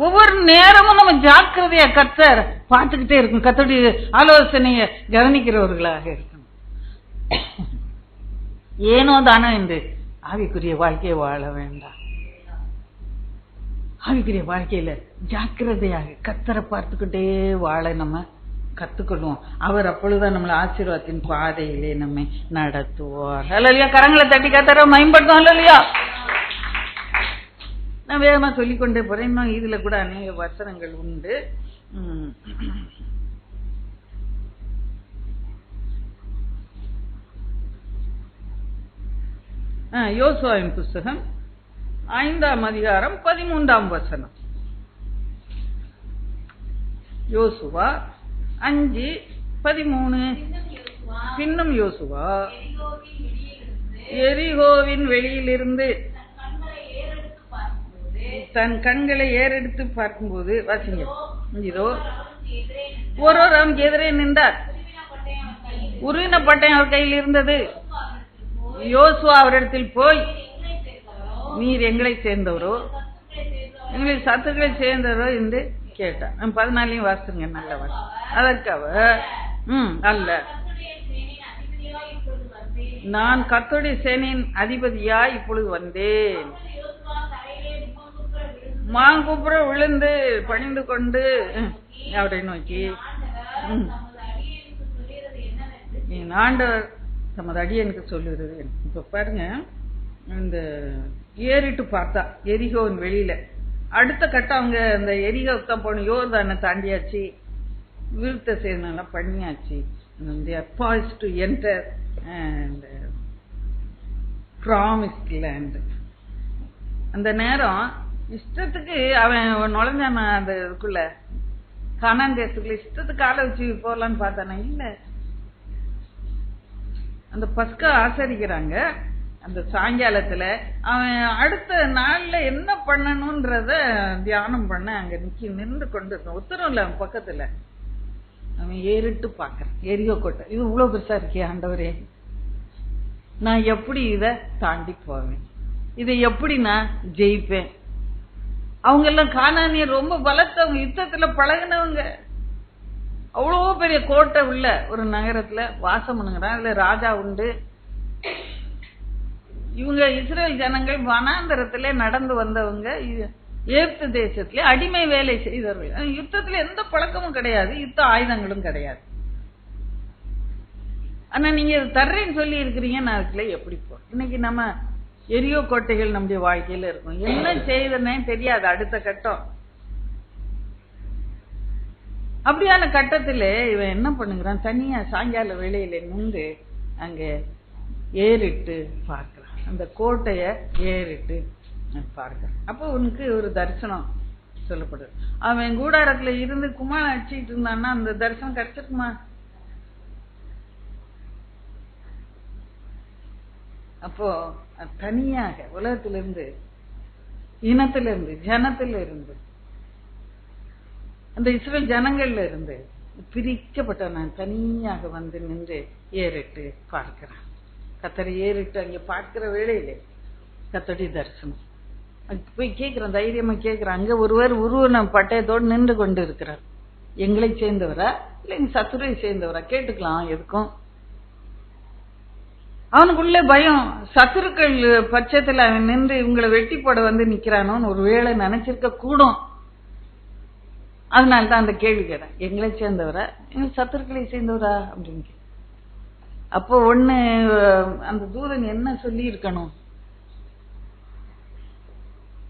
ஒவ்வொரு நேரமும் நம்ம ஜாக்கிரதையா கர்த்தர் பார்த்துக்கிட்டே இருக்கும். கர்த்தருடைய ஆலோசனைய கவனிக்கிறவர்களாக இருக்கணும். ஏனோ தானோ என்று ஆவிக்குரிய வாழ்க்கையை வாழ வேண்டாம். ஆவிக்குரிய வாழ்க்கையில ஜாக்கிரதையாக கர்த்தரை பார்த்துக்கிட்டே வாழ நம்ம கத்துக்கொள்வோம். அவர் அப்பொழுதுதான் நம்மளை ஆசீர்வாதத்தின் பாதையிலே நம்மை நடத்துவார். அல்லையா, கரங்களை தட்டி கர்த்தரை மேம்படுத்தும். அல்லையா, நான் வேகமா சொல்லிக்கொண்டே போறேன். இன்னும் இதுல கூட அநேக வசனங்கள் உண்டு. யோசுவாவின் புஸ்தகம் 5ஆம் அதிகாரம் 13ஆம் வசனம். யோசுவா 5:13. பின்னும் யோசுவா எரிகோவின் வெளியிலிருந்து தன் கண்களை ஏறெடுத்து பார்க்கும்போது, வாசிங்க, இதோ ஒருவர் அவனுக்கு எதிரே நின்றார், உருவின பட்டயம் அவர் கையில் இருந்தது. யோசுவா அவரிடத்தில் போய், நீர் எங்களை சேர்ந்தவரோ எங்களை சத்துக்களை சேர்ந்தவரோ என்று கேட்டார். 14 வாசிங்க, நல்ல வாசி. அதற்கு அவர் அல்ல, நான் கர்த்தருடைய சேனையின் அதிபதியா இப்பொழுது வந்தேன். மாங்குப்புற விழுந்து பணிந்து கொண்டு அவரை நோக்கி, ஆண்டவர் தமது அடியனுக்கு சொல்லுகிறது. இப்ப பாருங்க, இந்த ஏறிட்டு பார்த்தா எரிகோவின் வெளியில அடுத்த கட்டம் அவங்க அந்த எரிகோவுக்கு தான் போகணும். யோர்தானை தாண்டியாச்சு, விருத்த சேதனம் பண்ணியாச்சு. They are poised to enter and promised land. அந்த நேரம் இஷ்டத்துக்கு அவன் நுழைஞ்சான அந்த இதுக்குள்ள, கானான் தேசத்துக்குள்ள இஷ்டத்துக்கு ஆளை வச்சு போகலான்னு பார்த்தானே. இல்ல, அந்த பஸ்கா ஆசரிக்கிறாங்க. அந்த சாயங்காலத்துல அவன் அடுத்த நாள்ல என்ன பண்ணணும்ன்றத தியானம் பண்ண அங்க நின்று கொண்டு இருக்கான். உத்தரவு இல்ல அவன் பக்கத்துல. அவன் ஏறிட்டு பாக்குறான், எரியோ கோட்டை, இது இவ்வளவு பெருசா இருக்கே ஆண்டவரே, நான் எப்படி இத தாண்டி போவேன், இதை எப்படி நான் ஜெயிப்பேன், அவங்க எல்லாம் கானானியர் ரொம்ப பலத்தவங்க, யுத்தத்துல பழகினவங்க. அவ்வளோ பெரிய கோட்டை உள்ள ஒரு நகரத்துல வாசம் பண்ணுங்கிறான். அதுல ராஜா உண்டு. இவங்க இஸ்ரேல் ஜனங்கள் வனாந்தரத்துல நடந்து வந்தவங்க, எகிப்து தேசத்துல அடிமை வேலை செய்தவர்கள். யுத்தத்துல எந்த பழக்கமும் கிடையாது, யுத்த ஆயுதங்களும் கிடையாது. ஆனா நீங்க தர்றேன்னு சொல்லி இருக்கிறீங்க, நான் அதுக்குள்ள எப்படி போ. இன்னைக்கு நம்ம எரியோ கோட்டைகள் நம்முடைய வாழ்க்கையில இருக்கும். என்ன செய்தனே தெரியாது அடுத்த கட்டம். அப்படியான கட்டத்துல இவன் என்ன பண்ணுகிறான், தனியா சாயங்கால வேளையில நின்று அங்க ஏறிட்டு பார்க்கிறான். அந்த கோட்டைய ஏறிட்டு பார்க்கிறான். அப்போ உனக்கு ஒரு தரிசனம் சொல்லப்படுது. அவன் கூடாரத்துல இருந்து குமாரம் அடிச்சுட்டு இருந்தான்னா அந்த தரிசனம் கிடைச்சிருக்குமா? அப்போ தனியாக உலகத்திலிருந்து, இனத்திலிருந்து, ஜனத்திலிருந்து, அந்த இஸ்ரேல் ஜனங்கள்ல இருந்து பிரிக்கப்பட்ட நான் தனியாக வந்து நின்று ஏறிட்டு பார்க்கிறேன். கத்தரை ஏறிட்டு அங்க பார்க்கிற வேளையிலே கத்தோடைய தரிசனம். போய் கேட்கிறேன், தைரியமா கேட்கிறேன். அங்க ஒருவர் உருவன பட்டயத்தோடு நின்று கொண்டு இருக்கிறார். எங்களை சேர்ந்தவரா இல்ல எங்க சத்துருவை சேர்ந்தவரா கேட்டுக்கலாம். எதுக்கும் அவனுக்குள்ள பயம். சத்துருக்கள் பட்சத்துல அவன் நின்று இவங்களை வெட்டி போட வந்து நிக்கிறானோன்னு ஒரு வேளை நினைச்சிருக்க கூடும். அதனால்தான் அந்த கேள்வி கேட்டேன், எங்களை சேர்ந்தவரா எங்க சத்துருக்களை சேர்ந்தவரா அப்படின்னு. அப்போ ஒண்ணு அந்த தூதன் என்ன சொல்லி இருக்கணும்,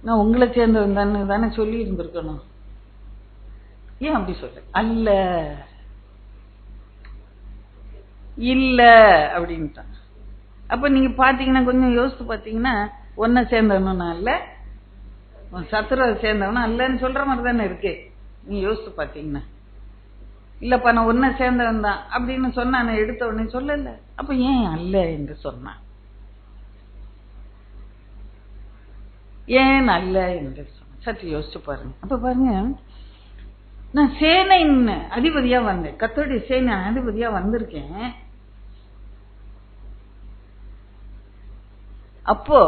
நான் உங்களை சேர்ந்தவன் தானே சொல்லி இருந்திருக்கணும். ஏன் அப்படி சொல்ல அல்ல இல்ல அப்படின்ட்டான். அப்ப நீங்க பாத்தீங்கன்னா கொஞ்சம் யோசித்து பாத்தீங்கன்னா ஒன்ன சேர்ந்தவனும் அல்ல, சத்துருவை சேர்ந்தவனும் அல்லன்னு சொல்ற மாதிரி தானே இருக்கு. நீங்க யோசித்து பாத்தீங்கன்னா இல்லப்பா நான் ஒன்ன சேர்ந்தவன் தான் அப்படின்னு சொன்ன எடுத்த உடனே சொல்லல. அப்ப ஏன் அல்ல என்று சொன்னான், ஏன் அல்ல என்று சொன்ன சற்று யோசிச்சு பாருங்க. அப்ப பாருங்க, நான் சேனையின் அதிபதியா வந்தேன், கர்த்தருடைய சேனை அதிபதியா வந்திருக்கேன். அப்போ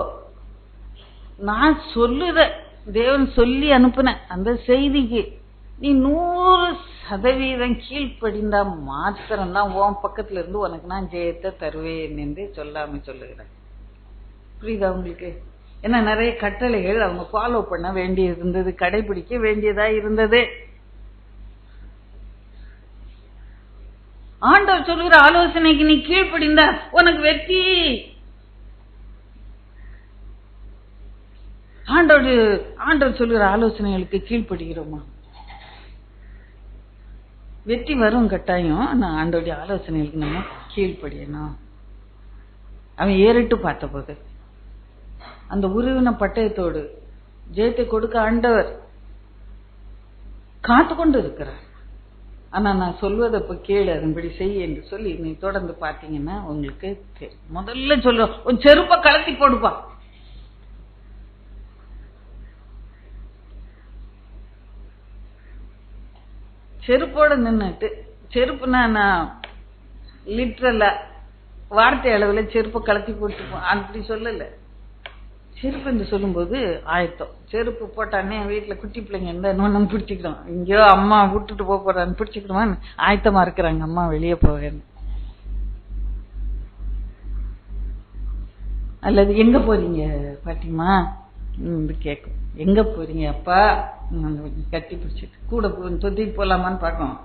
நான் சொல்லுற தேவன் சொல்லி அனுப்புன அந்த செய்திக்கு நீ 100% கீழ்ப்படிந்தா மாத்திரம்தான் உன் பக்கத்துல இருந்து உனக்கு நான் ஜெயத்தை தருவேன் என்று சொல்லாம சொல்லுகிறேன். புரியுதா உங்களுக்கு? ஏன்னா நிறைய கட்டளைகள் அவங்க ஃபாலோ பண்ண வேண்டியது இருந்தது, கடைபிடிக்க வேண்டியதா இருந்தது. ஆண்டவர் சொல்லுகிற ஆலோசனைக்கு நீ கீழ்ப்படிந்தா உனக்கு வெற்றி. ஆண்டவர் சொல்லுகிற ஆலோசனைகளுக்கு கீழ்ப்படுகிறோமா? வெற்றி வரும் கட்டாயம். நான் ஆண்டோடைய ஆலோசனைகளுக்கு நம்ம கீழ்ப்படியணும். அவன் ஏறிட்டு பார்த்த போது அந்த உருவின பட்டயத்தோடு ஜெயத்தை கொடுக்க ஆண்டவர் காத்து கொண்டு இருக்கிறார். ஆனா நான் சொல்வதை இப்ப கேளு, அதன்படி செய்ய என்று சொல்லி நீ தொடர்ந்து பாத்தீங்கன்னா உங்களுக்கு தெரியும். முதல்ல சொல்லுவோம், ஒரு செருப்ப கலத்தி போடுப்பா. செருப்போட நின்னுட்டு, செருப்புனா நான் லிட்டரலா வார்த்தை அளவுல செருப்பை கலத்தி போட்டுப்போம் அப்படி சொல்லல. செருப்பு என்று சொல்லும் போது ஆயத்தம். செருப்பு போட்டானே வீட்டுல குட்டி பிள்ளைங்க இருந்தா இன்னும் பிடிச்சிக்கிறோம், இங்கேயோ அம்மா விட்டுட்டு போறான்னு பிடிச்சிக்கிடுவான்னு ஆயத்தமா இருக்கிறாங்க அம்மா வெளியே போவேன்னு. அல்லது எங்க போறீங்க பாட்டிமா கேட்கும், எங்க போறீங்க அப்பா கட்டி பிடிச்சிட்டு கூட தொத்திட்டு போலாமான்னு பார்க்கணும்.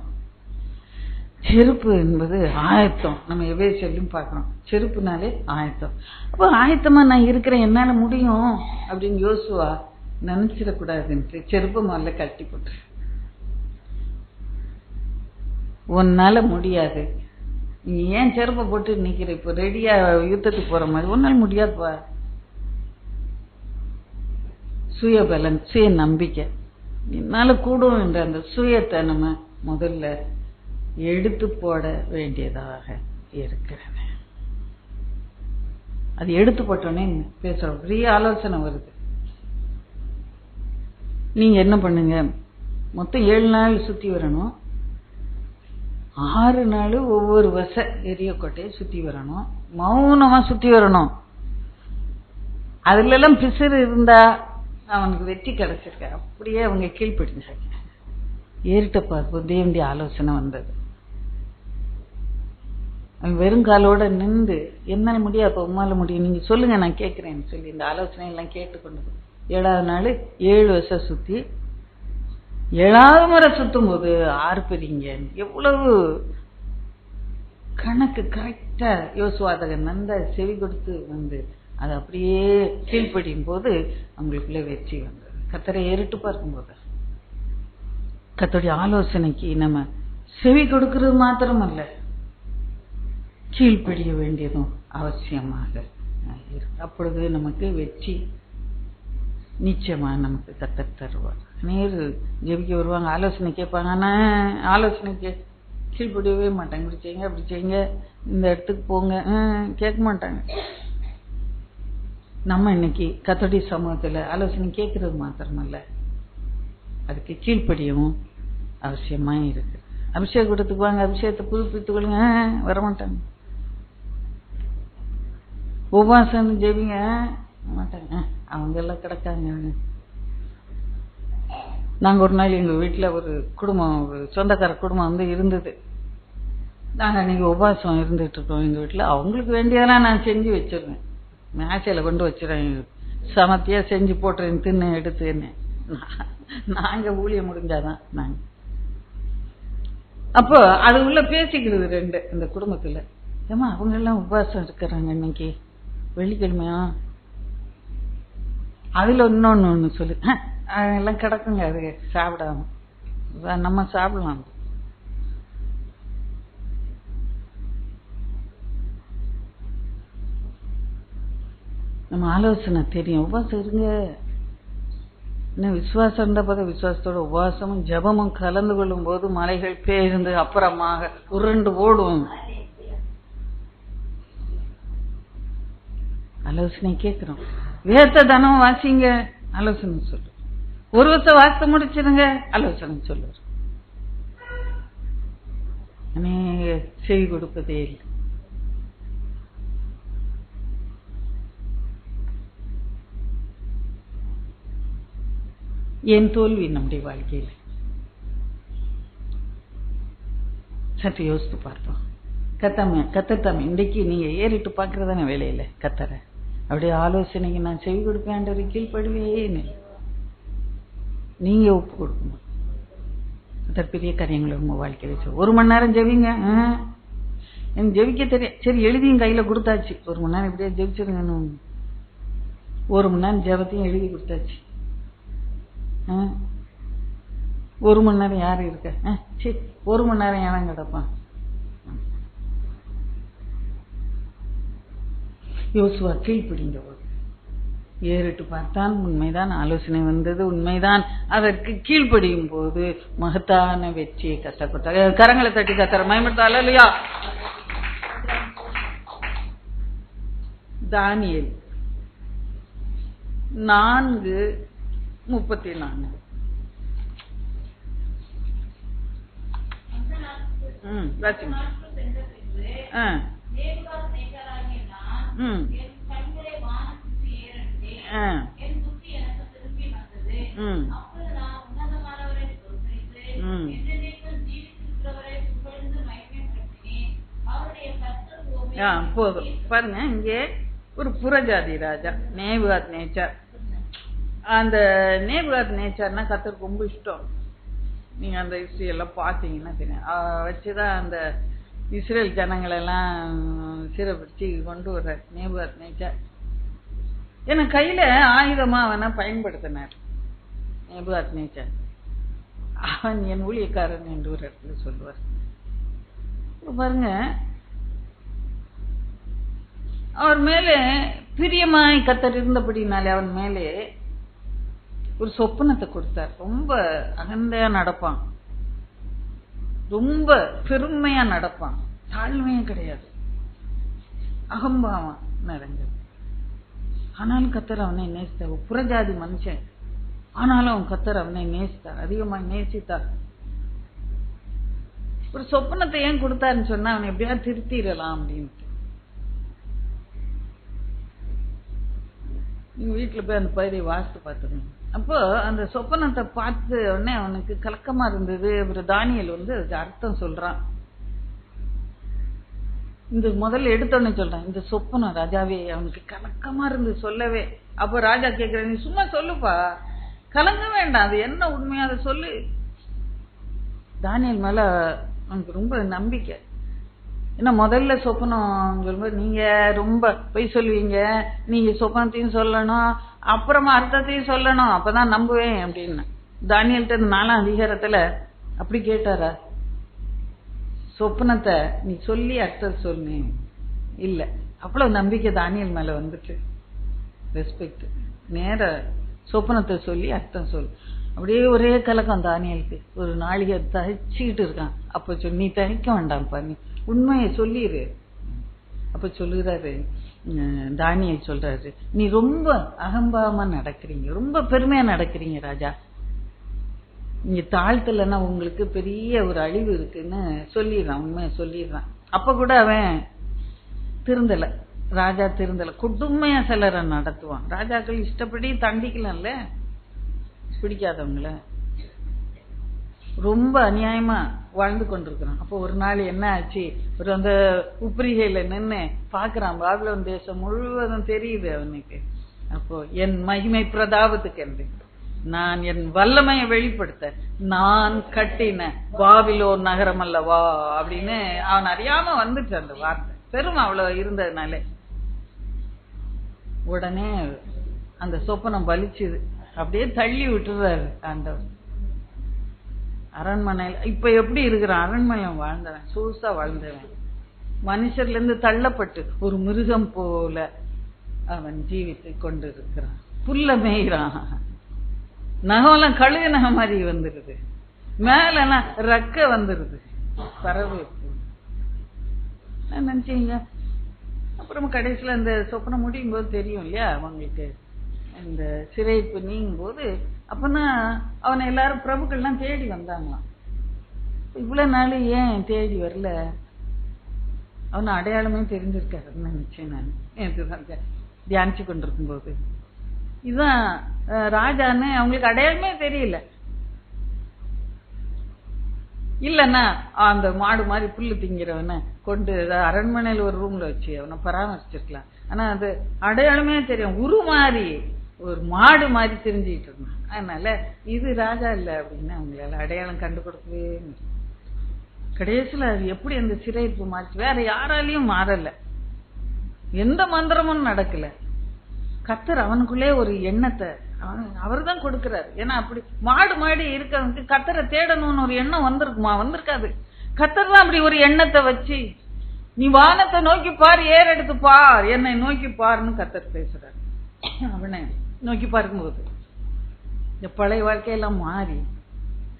செருப்பு என்பது ஆயத்தம். நம்ம எவே சொல்லியும் பார்க்கணும், செருப்புனாலே ஆயத்தம். அப்போ ஆயத்தமா நான் இருக்கிறேன், என்னால முடியும் அப்படின்னு யோசுவா நினைச்சிடக்கூடாதுன்ட்டு செருப்பு முதல்ல கட்டி போட்டு, உன்னால முடியாது, நீ ஏன் செருப்பை போட்டு நிக்கிற, இப்போ ரெடியா யுத்தத்துக்கு போற மாதிரி, உன்னால முடியாதுப்பா. சுயபலன், சுய நம்பிக்கை, என்னால கூடும் என்ற அந்த சுயத்தை நம்ம முதல்ல எடுத்து போட வேண்டியதாக இருக்கிறது. அது எடுத்து போட்டோன்னே பேசுறோம், பெரிய ஆலோசனை வருது. நீங்க என்ன பண்ணுங்க, மொத்தம் 7 நாள் சுத்தி வரணும். 6 நாள் ஒவ்வொரு வச எரியக்கோட்டையை சுத்தி வரணும், மௌனமா சுத்தி வரணும். அதுல எல்லாம் பிசுறு இருந்தா அவனுக்கு வெற்றி கிடைச்சிருக்க. அப்படியே அவங்க கீழ்ப்படிஞ்சாங்க. ஏறிட்ட பார்ப்போம் தேவனுடைய ஆலோசனை வந்தது. அவன் வெறுங்காலோட நின்று என்னால முடியாது, அப்ப உமால முடியும், நீங்க சொல்லுங்க நான் கேட்கிறேன்னு சொல்லி இந்த ஆலோசனை எல்லாம் கேட்டுக்கொண்டு 7வது நாள் 7 வருஷம் சுத்தி 7வது முறை சுத்தும் போது 6 பெரியங்க. எவ்வளவு கணக்கு கரெக்டா யோசுவாதகன் நந்த செவி கொடுத்து வந்து அது அப்படியே கீழ்ப்படியும் போது அவங்களுக்குள்ள வெற்றி வந்தது. கர்த்தரை ஏறிட்டு பார்க்கும்போது கர்த்தருடைய ஆலோசனைக்கு நம்ம செவி கொடுக்கிறது மாத்திரம் அல்ல, கீழ்ப்படிய வேண்டியதும் அவசியமாக இருக்கு. அப்பொழுது நமக்கு வெற்றி நிச்சயமா நமக்கு கர்த்தர் தருவார். நேரு ஜெபிக்க வருவாங்க, ஆலோசனை கேட்பாங்க. ஆனா ஆலோசனைக்கு கீழ்ப்படியவே மாட்டாங்க. இப்படி செய்யுங்க அப்படி செய்யுங்க, இந்த இடத்துக்கு போங்க, கேட்க மாட்டாங்க. நம்ம இன்னைக்கு கர்த்தருடைய சமூகத்துல ஆலோசனை கேட்கறது மாத்திரமல்ல, அதுக்கு கீழ்ப்படியவும் அவசியமா இருக்கு. அபிஷேகம் கொடுத்துக்குவாங்க, அபிஷேகத்தை புதுப்பித்துக் கொள்ளுங்க, வரமாட்டாங்க. உபவாசம் ஜெபிங்க மாட்டாங்க, அவங்க எல்லாம் கிடக்காங்க. நாங்க ஒரு நாள் எங்க வீட்டுல ஒரு குடும்பம், ஒரு சொந்தக்கார குடும்பம் வந்து இருந்தது. நாங்க அன்னைக்கு உபவாசம் இருந்துட்டு இருக்கோம் எங்க வீட்டுல. அவங்களுக்கு வேண்டியதெல்லாம் நான் செஞ்சு வச்சிருவேன், மேசையில கொண்டு வச்சிருவேன், சமத்தியா செஞ்சு போட்டுறேன், தின்னு எடுத்துன்னு. நாங்க ஊழியம் முடிஞ்சாதான் நாங்க அப்போ அது உள்ள பேசிக்கிறது 2 இந்த குடும்பத்துல. ஏமா அவங்க எல்லாம் உபவாசம் இருக்கிறாங்க இன்னைக்கு வெள்ளிக்கிழமையா, அதுல இன்னொன்னு சொல்லு, எல்லாம் கிடக்குங்க அது சாப்பிடாம, நம்ம சாப்பிடலாம். நம்ம ஆலோசனை தெரியும், உபவாசம் இருங்க. இன்னும் விசுவாசம் இருந்த போது விசுவாசத்தோட உபவாசமும் ஜபமும் கலந்து கொள்ளும் போது மலைகள் பேர்ந்து அப்புறமாக உருண்டு ஓடும். ஆலோசனை கேட்கிறோம். வேத்த தனம் வாசிங்க, ஆலோசனை சொல்லு. ஒரு வருஷம் வாசித்து முடிச்சிருங்க, ஆலோசனை சொல்லு. செவி கொடுப்பதே இல்லை. ஏன் தோல்வி நம்முடைய வாழ்க்கையில்? சற்று யோசித்து பார்த்தோம். கத்தத்தாம இன்றைக்கு நீங்க ஏறிட்டு பாக்குறதான வேலையில கத்தரை அப்படியே ஆலோசனைக்கு நான் செவி கொடுப்பேன், கீழ்படுவேன்னு நீங்க ஒப்பு கொடுக்கணும். பெரிய காரியங்களை உங்க வாழ்க்கையில 1 மணி நேரம் ஜெபிங்க. எனக்கு ஜெபிக்க தெரியும், சரி எழுதியும் கையில கொடுத்தாச்சு. 1 மணி நேரம் இப்படியே ஜெபிச்சிருங்க. 1 மணி நேரம் ஜெபத்தையும் எழுதி கொடுத்தாச்சு. 1 மணி நேரம் யாரு இருக்க? சரி 1 மணி நேரம் யாரும் கிடப்பான். யோசுவா கீழ்ப்படிங்க, ஏறிட்டு பார்த்தான், உண்மைதான், ஆலோசனை வந்தது உண்மைதான். அதற்கு கீழ்ப்படியும் போது மகத்தான வெற்றியை கத்த கொடுத்தார். கரங்களை தட்டி கத்தர மகிமைப்படுத்த அல்லேலூயா. தானியேல் 4:34. போதும் பாருங்க, இங்கே ஒரு புறஜாதி ராஜா நேபுகாத் நேச்சார். அந்த நேபுகாத் நேச்சார்னா கர்த்தருக்கு ரொம்ப இஷ்டம். நீங்க அந்த ஹிஸ்டரி எல்லாம் பார்த்தீங்கன்னா தெரியும். வச்சுதான் அந்த இஸ்ரேல் ஜனங்களெல்லாம் சிறைப்பிடிச்சு கொண்டு வர்ற நேபுகாத் நேச்சார். ஏன்னா கையில ஆயுதமா அவனை பயன்படுத்தினார் நேபுகாத் நேச்சார். அவன் என் ஊழியக்காரன் என்று ஒரு இடத்துல சொல்லுவார். பாருங்க, அவர் மேலே பிரியமாய் கர்த்தர் இருந்தபடினாலே அவன் மேலே ஒரு சொப்பனத்தை கொடுத்தார். ரொம்ப அகந்தையா நடப்பான், ரொம்ப பெருமையா நடப்பான், தாழ்மையா கிடையாது, அகம்பாவம் நிறைஞ்சது. ஆனாலும் கர்த்தர் அவனை நேசித்தார். புறஜாதி மனுஷன், ஆனாலும் அவன் கர்த்தர் அவனை நேசித்தார், அதிகமா நேசித்தார். ஒரு சொப்பனத்தை ஏன் கொடுத்தாருன்னு சொன்னா அவனை எப்படியா திருத்திடலாம் அப்படின்ட்டு. நீங்க வீட்டுல போய் அந்த பகுதியை வாசித்து பார்த்துக்கணும். அப்போ அந்த சொப்பனத்தை பார்த்து உடனே அவனுக்கு கலக்கமா இருந்தது. அப்புறம் தானியேல் அதுக்கு அர்த்தம் சொல்றான். இந்த முதல்ல எடுத்தோடனே சொல்றான், இந்த சொப்பனம் ராஜாவே அவனுக்கு கலக்கமா இருந்து சொல்லவே. அப்போ ராஜா கேட்கிற, நீ சும்மா சொல்லுப்பா, கலங்க வேண்டாம், அது என்ன உண்மையா அதை சொல்லு. தானியேல் மேல அவனுக்கு ரொம்ப நம்பிக்கை. ஏன்னா முதல்ல சொப்பனம் சொல்லும்போது நீங்க ரொம்ப பொய் சொல்லுவீங்க, நீங்க சொப்பனத்தையும் சொல்லணும், அப்புறமா அர்த்தத்தையும் சொல்லணும், அப்பதான் நம்புவேன் அப்படின்னு தானியேல்கிட்ட 4ஆம் அதிகாரத்துல அப்படி கேட்டாரா? சொப்பனத்தை நீ சொல்லி அர்த்தம் சொல்லு. இல்ல, அவ்வளவு நம்பிக்கை தானியேல் மேல வந்துட்டு ரெஸ்பெக்ட். நேர சொப்பனத்தை சொல்லி அர்த்தம் சொல்லு. அப்படியே ஒரே கலக்கம் தானியேலுக்கு. ஒரு நாளிகை தச்சுக்கிட்டு இருக்கான். அப்ப நீ தயக்க வேண்டாம்ப்பா, நீ உண்மையை சொல்லிடு. அப்ப சொல்லுறாரு தானியேல் சொல்றாரு, நீ ரொம்ப அகம்பாவமா நடக்கிறீங்க, ரொம்ப பெருமையா நடக்கிறீங்க ராஜா. நீங்க தாழ்த்தலன்னா உங்களுக்கு பெரிய ஒரு அழிவு இருக்குன்னு சொல்லிடுறான், உண்மையை சொல்லிடுறான். அப்ப கூட அவன் திருந்தல, ராஜா திருந்தல. கொடுமையா சிலரை நடத்துவான். ராஜாக்கள் இஷ்டப்படி தண்டிக்கலாம்ல பிடிக்காதவங்கள, ரொம்ப அநியாயமா வாழ்ந்து கொண்டிருக்கிறான். அப்போ ஒரு நாள் என்ன ஆச்சு, ஒரு அந்த உப்ரிகையில நின்று பாக்குறான், பாபிலோன் தேசம் முழுவதும் தெரியுது அவனுக்கு. அப்போ என் மகிமை பிரதாபத்துக்கு என்று நான் என் வல்லமையை வெளிப்படுத்த நான் கட்டின பாபிலோன் நகரம் அல்லவா அப்படின்னு அவன் அறியாம வந்துச்சு அந்த வார்த்தை. பெரும் அவ்வளவு இருந்ததுனால உடனே அந்த சொப்பனம் பலிச்சுது. அப்படியே தள்ளி விட்டுறாரு ஆண்டவர். அரண்மனையில் இப்ப எப்படி இருக்கிறான்? அரண்மனையில் வாழ்ந்தவன், சூசா வாழ்ந்தவன், மனுஷர்ல இருந்து தள்ளப்பட்டு ஒரு மிருகம் போல அவன் ஜீவித்து கொண்டு இருக்கிறான். புல்ல மேய்கிறான். நகமெல்லாம் கழுகு நகை மாதிரி வந்துருது, மேலாம் ரெக்க வந்துருது, பறவை நினைச்சீங்க. அப்புறமா கடைசியில அந்த சொப்பனம் முடியும் போது தெரியும் இல்லையா அவங்களுக்கு, இந்த சிறைப்பு நீங்கும் போது அப்பதான் அவனை எல்லாரும் பிரபுக்கள்லாம் தேடி வந்தாங்களாம். இவ்வளவு நாள் ஏன் தேடி வரல? அவனை அடையாளமே தெரிஞ்சிருக்காருன்னு நினைச்சேன் நான் எனக்கு தியானிச்சு கொண்டிருக்கும் போது. இதுதான் ராஜான்னு அவங்களுக்கு அடையாளமே தெரியல. இல்லன்னா அந்த மாடு மாதிரி புல்லு திங்கிறவனை கொண்டு அரண்மனையில் ஒரு ரூம்ல வச்சு அவனை பராமரிச்சிருக்கலாம். ஆனா அது அடையாளமே தெரியும், உரு மாதிரி ஒரு மாடு மாதிரி தெரிஞ்சுக்கிட்டு இருந்தான். அதனால இது ராஜா இல்ல அப்படின்னு அவங்களால அடையாளம் கண்டு கொடுக்கவே. கடைசியில அது எப்படி அந்த சிறையிருப்பு மாறிச்சு? வேற யாராலையும் மாறல, எந்த மந்திரமும் நடக்கல. கர்த்தர் அவனுக்குள்ளே ஒரு எண்ணத்தை அவர் தான் கொடுக்கிறார். ஏன்னா அப்படி மாடு மாடி இருக்கிறவனுக்கு கர்த்தரை தேடணும்னு ஒரு எண்ணம் வந்திருக்குமா? வந்திருக்காது. கர்த்தர் தான் அப்படி ஒரு எண்ணத்தை வச்சு, நீ வானத்தை நோக்கி பார், ஏறெடுத்து பார், என்னை நோக்கி பாருன்னு கர்த்தர் பேசுறாரு. அவனை நோக்கி பார்க்கும்போது இந்த பழைய வாழ்க்கையெல்லாம் மாறி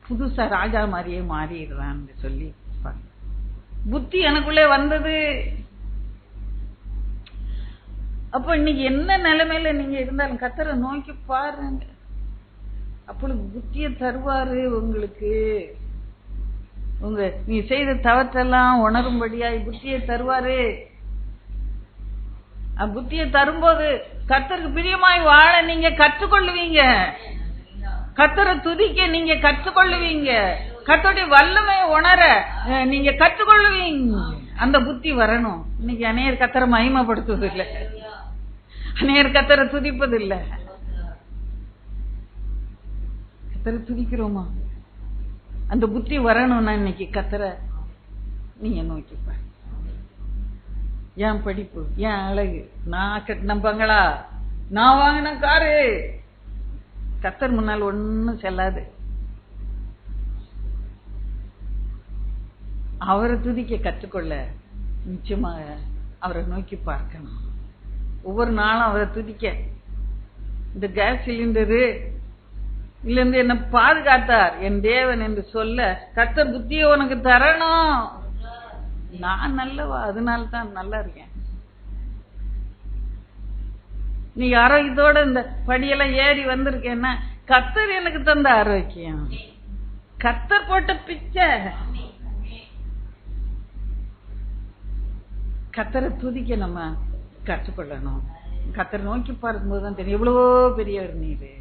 புதுசா ராஜா மாதிரியே மாறிடுறான்னு சொல்லி புத்தி எனக்குள்ளே வந்தது. அப்ப இன்னைக்கு என்ன நிலைமையில நீங்க இருந்தாலும் கர்த்தரை நோக்கி பாருங்க, அப்பொழுது புத்தியை தருவாரு உங்களுக்கு. உங்க நீ செய்த தவற்றெல்லாம் உணரும்படியாய் புத்தியை தருவாரு. புத்தியை தரும்போது கர்த்தருக்கு பிரியமாய் வாழ நீங்க கற்றுக்கொள்ளுவீங்க, கர்த்தரை துதிக்க நீங்க கற்றுக்கொள்ளுவீங்க, கர்த்தருடைய வல்லமையை உணர நீங்க கற்றுக்கொள்ளுவீங்க. அந்த புத்தி வரணும். இன்னைக்கு அநேகர் கர்த்தரை மகிமைப்படுத்துவது இல்லை, அநேகர் கர்த்தரை துதிப்பது இல்லை. கர்த்தரை துதிக்கிறோமா? அந்த புத்தி வரணும்னா இன்னைக்கு கர்த்தரை நீங்க நோக்கிப்பாரு. ஏன் படிப்பு, ஏன் அழகு, நான் கட்டின பங்களா, நான் வாங்கின காரு, கர்த்தர் முன்னால் ஒன்னும் செல்லாது. அவரை துதிக்க கற்றுக்கொள்ள நிச்சயமாக அவரை நோக்கி பார்க்கணும். ஒவ்வொரு நாளும் அவரை துதிக்க. இந்த கேஸ் சிலிண்டரு இல்ல இருந்து என்ன பாதுகாத்தார் என் தேவன் என்று சொல்ல கர்த்தர் புத்தியை உனக்கு தரணும். நான் நல்லவா, அதனால தான் நல்லா இருக்கேன். நீ ஆரோக்கியத்தோட இந்த படியெல்லாம் ஏறி வந்திருக்கேன்னா கர்த்தர் எனக்கு தந்த ஆரோக்கியம், கர்த்தர் போட்ட பிச்சை. கர்த்தரை துதிக்க நம்ம கற்றுக்கொள்ளணும். கர்த்தரை நோக்கி பார்க்கும்போது தான் தெரியும் எவ்வளவோ பெரியவர் நீரு.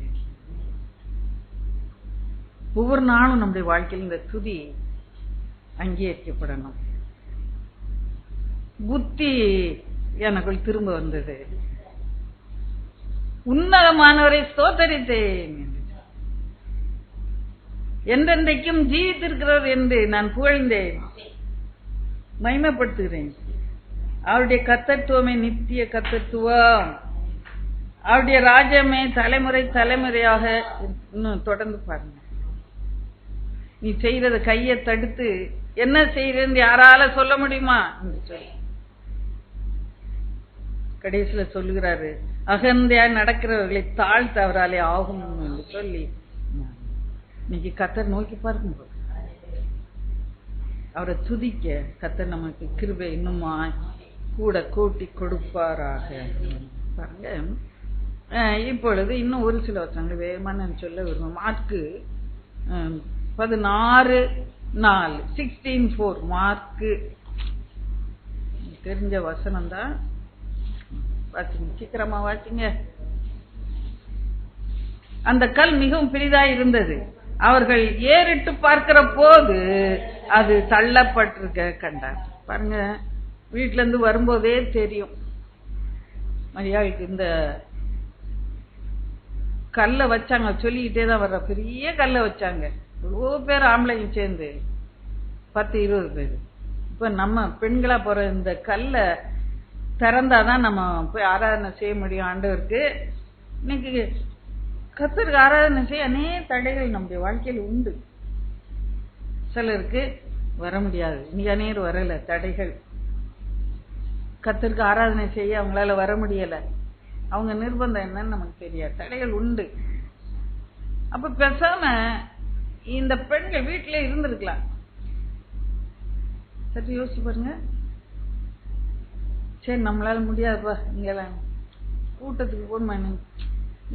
ஒவ்வொரு நாளும் நம்முடைய வாழ்க்கையில் இந்த துதி அங்கீகரிக்கப்படணும். புத்தி எனக்குள் திரும்ப வந்தது. உன்னதமானவரை ஸ்தோத்தரித்தேன், என்றென்றைக்கும் ஜீவித்திருக்கிறவர் என்று நான் புகழ்ந்தேன், மகிமைப்படுத்துகிறேன். அவருடைய கர்த்தத்துவமே நித்திய கர்த்தத்துவம், அவருடைய ராஜ்யமே தலைமுறை தலைமுறையாக. இன்னும் தொடர்ந்து பாருங்க. நீ செய்யறத கையை தடுத்து என்ன செய்யறது யாரால சொல்ல முடியுமா என்று சொல்லி கடைசியில சொல்லுகிறாரு, அகந்தையா நடக்கிறவர்களை தாழ்த்த அவராலே ஆகும் என்று சொல்லி. இன்னைக்கு கர்த்தர் நோக்கி பார்க்கும்போது அவரை துதிக்க கர்த்தர் நமக்கு கிருபை இன்னுமா கூட கூட்டி கொடுப்பாராக. பாருங்க, இப்பொழுது இன்னும் ஒரு சில வசனங்கள் வேகமா நான் சொல்ல விரும்பும். மார்க்கு 16:4 16:4 மார்க்கு தெரிஞ்ச வசனம் தான். வாசிங்க, சீக்கிரமா வாசிங்க. அந்த கல் மிகவும் பெரிதாய் இருந்தது. அவர்கள் ஏறிட்டு பார்க்கிற போது அது தள்ளப்பட்டிருக்க கண்டார். பாருங்க, வீட்டுல இருந்து வரும்போதே தெரியும் மரியாளுக்கு இந்த கல்லை வச்சாங்க. சொல்லிக்கிட்டே தான் வர்ற பெரிய கல்லை வச்சாங்க. இவ்வளோ பேர் ஆம்பளைங்க சேர்ந்து 10-20 பேர். இப்ப நம்ம பெண்களா போற இந்த கல்லை திறந்தாதான் நம்ம போய் ஆராதனை செய்ய முடியும் ஆண்டவருக்கு. இன்னைக்கு கர்த்தருக்கு ஆராதனை செய்ய அநேக தடைகள் நம்முடைய வாழ்க்கையில் உண்டு. சிலருக்கு வர முடியாது. இன்னைக்கு அநேகர் வரல, தடைகள். கர்த்தருக்கு ஆராதனை செய்ய அவங்களால வர முடியல. அவங்க நிர்பந்தம் என்னன்னு நமக்கு தெரியாது. தடைகள் உண்டு. அப்ப பேசாம இந்த பெண்கள் வீட்டிலே இருந்திருக்கலாம். சற்று யோசிச்சு பாருங்க. சரி, நம்மளால முடியாதுப்பா, இங்கெல்லாம் கூட்டத்துக்கு போகணுமா,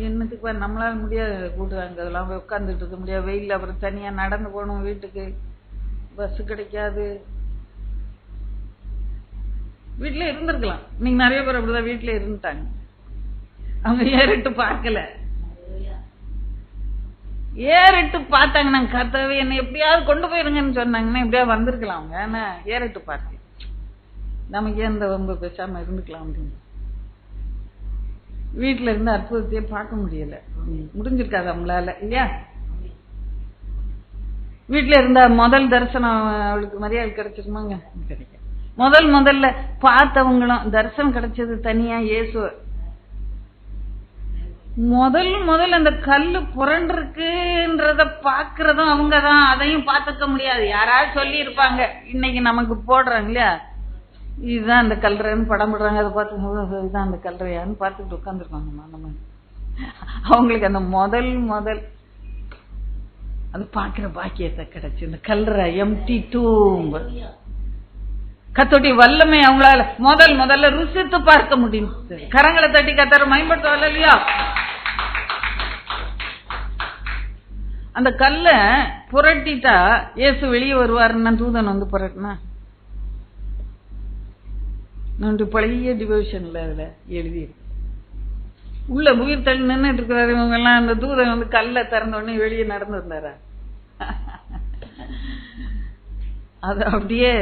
என்னத்துக்குப்பா நம்மளால முடியாது கூட்டுவாங்க, அதெல்லாம் உட்காந்துட்டு இருக்க முடியாது, வெயில்ல அப்புறம் தனியா நடந்து போகணும், வீட்டுக்கு பஸ் கிடைக்காது. வீட்டுல இருந்திருக்கலாம். இன்னைக்கு நிறைய பேர் அப்படிதான் வீட்டுல இருந்துட்டாங்க. அவங்க ஏறிட்டு பார்க்கல. ஏறிட்டு பார்த்தாங்க, நாங்க கர்த்தாவே என்ன எப்படியாவது கொண்டு போயிருங்கன்னு சொன்னாங்கன்னா எப்படியாவது வந்திருக்கலாம் அவங்க. ஆனா ஏறிட்டு பார்க்க நமக்கு ஏன் இந்த ரொம்ப பேசாம இருந்துக்கலாம் அப்படின்னு. வீட்டுல இருந்து அற்புதத்தையே பார்க்க முடியல, முடிஞ்சிருக்காது அவங்களால இல்லையா? வீட்டுல இருந்தா முதல் தரிசனம் அவளுக்கு மரியாதை கிடைச்சிருமாங்க? கிடைக்க முதல்ல பார்த்தவங்களும் தரிசனம் கிடைச்சது தனியா இயேசு. முதல் அந்த கல்லு புரண்டிருக்குன்றத பாக்குறதும் அவங்கதான். அதையும் பார்த்துக்க முடியாது, யாராவது சொல்லி இருப்பாங்க. இன்னைக்கு நமக்கு போடுறாங்க இல்லையா, இதுதான் அந்த கல்றன்னு படம் போடுறாங்க, அதை பார்த்து இதுதான் அந்த கல்றையான்னு பார்த்துட்டு உட்காந்துருக்காங்க. நம்ம அவங்களுக்கு அந்த முதல் அது பாக்குற பாக்கியத்தை கிடைச்சு இந்த கல்ற எம்டி டூம் கத்தோட்டி வல்லமை அவங்களால முதல்ல ருசித்து பார்க்க முடியும். கரங்களை தட்டி கத்தர மயன்படுத்த இல்லையா? அந்த கல்ல புரட்டிட்டா இயேசு வெளியே வருவாருன்னா தூதன் வந்து புரட்டினா நன்று பழைய டிவோஷன்ல அதுல எழுதி உள்ள உயிர் தள்ளி நின்றுட்டு இருக்கிறாரு. இவங்க எல்லாம் அந்த தூதன் வந்து கல்ல திறந்த உடனே வெளியே நடந்து வந்தாரா? அது அப்படியே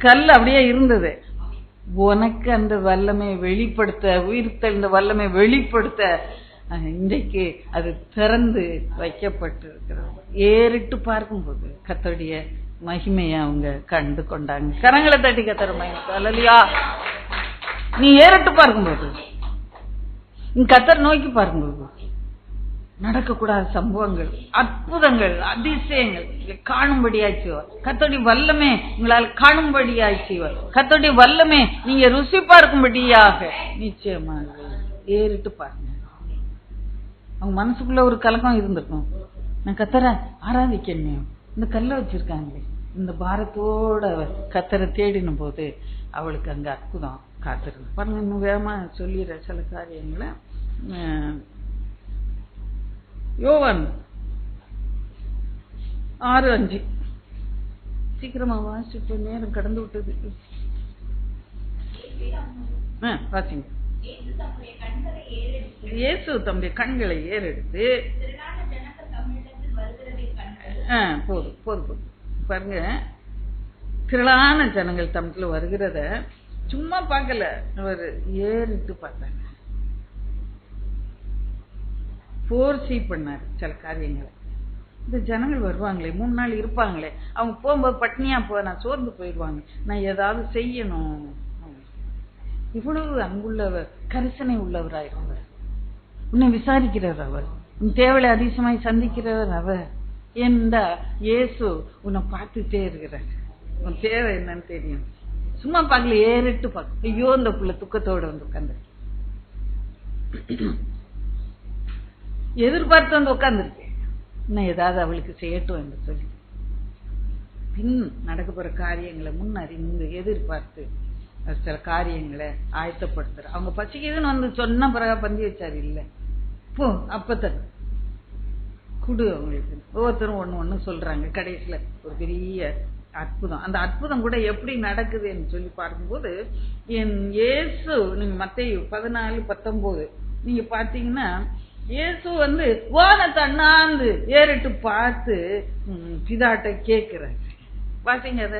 கல் அப்படியே இருந்தது. உனக்கு அந்த வல்லமை வெளிப்படுத்த, உயிர் தெளிந்த வல்லமை வெளிப்படுத்த இன்றைக்கு அது திறந்து வைக்கப்பட்டிருக்கிறது. ஏறிட்டு பார்க்கும்போது கர்த்தருடைய மகிமையை அவங்க கண்டு கொண்டாங்க. கரங்களை தட்டி கர்த்தர் மகிமை அல்லையா? நீ ஏறிட்டு பார்க்கும்போது, நீ கர்த்தர் நோக்கி பார்க்கும்போது நடக்கக்கூடாத சம்பவங்கள், அற்புதங்கள், அதிசயங்கள் காணும்படியாச்சுவார். கர்த்தருடைய வல்லமே உங்களால் காணும்படியாச்சுவார். கர்த்தருடைய வல்லமே நீங்க ருசி பார்க்கும்படியாக நிச்சயமாக ஏறிட்டு பாருங்க. அவங்க மனசுக்குள்ள ஒரு கலக்கம் இருந்திருக்கும். நான் கர்த்தரை ஆராதிக்கணும், இந்த கல்ல வச்சிருக்காங்களே, இந்த பாரத்தோட கர்த்தரை தேடின போது அவளுக்கு அங்க அற்புதம் காத்திருக்கு. பாருங்க, இன்னும் வேகமா சொல்லிடுற சில காரியங்களை. யோவான் 6:5 சீக்கிரமா வாசிட்டு நேரம் கடந்து விட்டது. வாசிங்க. இயேசு தம்முடைய கண்களை ஏறெடுத்து போதும் போதும் போதும். பாருங்க, திரளான ஜனங்கள் தமக்குள்ள வருகிறத சும்மா பார்க்கல, அவர் ஏறிட்டு பார்த்தாங்க, போர்சி பண்ணாரு சில காரியங்களை. இந்த ஜனங்கள் வருவாங்களே, 3 நாள் இருப்பாங்களே, அவங்க போகும்போது பட்னியா நான் சோர்ந்து போயிடுவாங்க, நான் ஏதாவது செய்யணும். இவ்வளவு அன்புள்ளவர், கரிசனை உள்ளவராயிருந்தார். உன்னை விசாரிக்கிறவர் அவர், உன் தேவையை அதிசயமாய் சந்திக்கிறவர் அவர். ஏன்டா இயேசு உன்னை பார்த்துட்டே இருக்கிறார், உன் தேவை என்னன்னு தெரியும். சும்மா பார்க்கல, ஏறிட்டு பார்க்க. ஐயோ, இந்த புள்ள துக்கத்தோட வந்து உட்கார்ந்து எதிர்பார்த்து வந்து உட்கார்ந்துருக்கு, இன்னும் ஏதாவது அவளுக்கு செய்யட்டும் என்று சொல்லி பின் நடக்க போற காரியங்களை முன்னறிந்து எதிர்பார்த்து சில காரியங்களை ஆயத்தப்படுத்துற. அவங்க பசிக்குதுன்னு வந்து சொன்ன பிறகு பந்தி வச்சாரு இல்ல, போ அப்பத்த குடு அவங்களுக்கு. ஒவ்வொருத்தரும் ஒண்ணு சொல்றாங்க. கடைசியில ஒரு பெரிய அற்புதம். அந்த அற்புதம் கூட எப்படி நடக்குதுன்னு சொல்லி பார்க்கும்போது, என் இயேசு, நீங்க மத்தேயு 14:19 நீங்க பாத்தீங்கன்னா, இயேசு வந்து வானத்தை அண்ணாந்து ஏறிட்டு பார்த்து பிதாட்ட கேட்கிறாரு. பாத்தீங்க அத?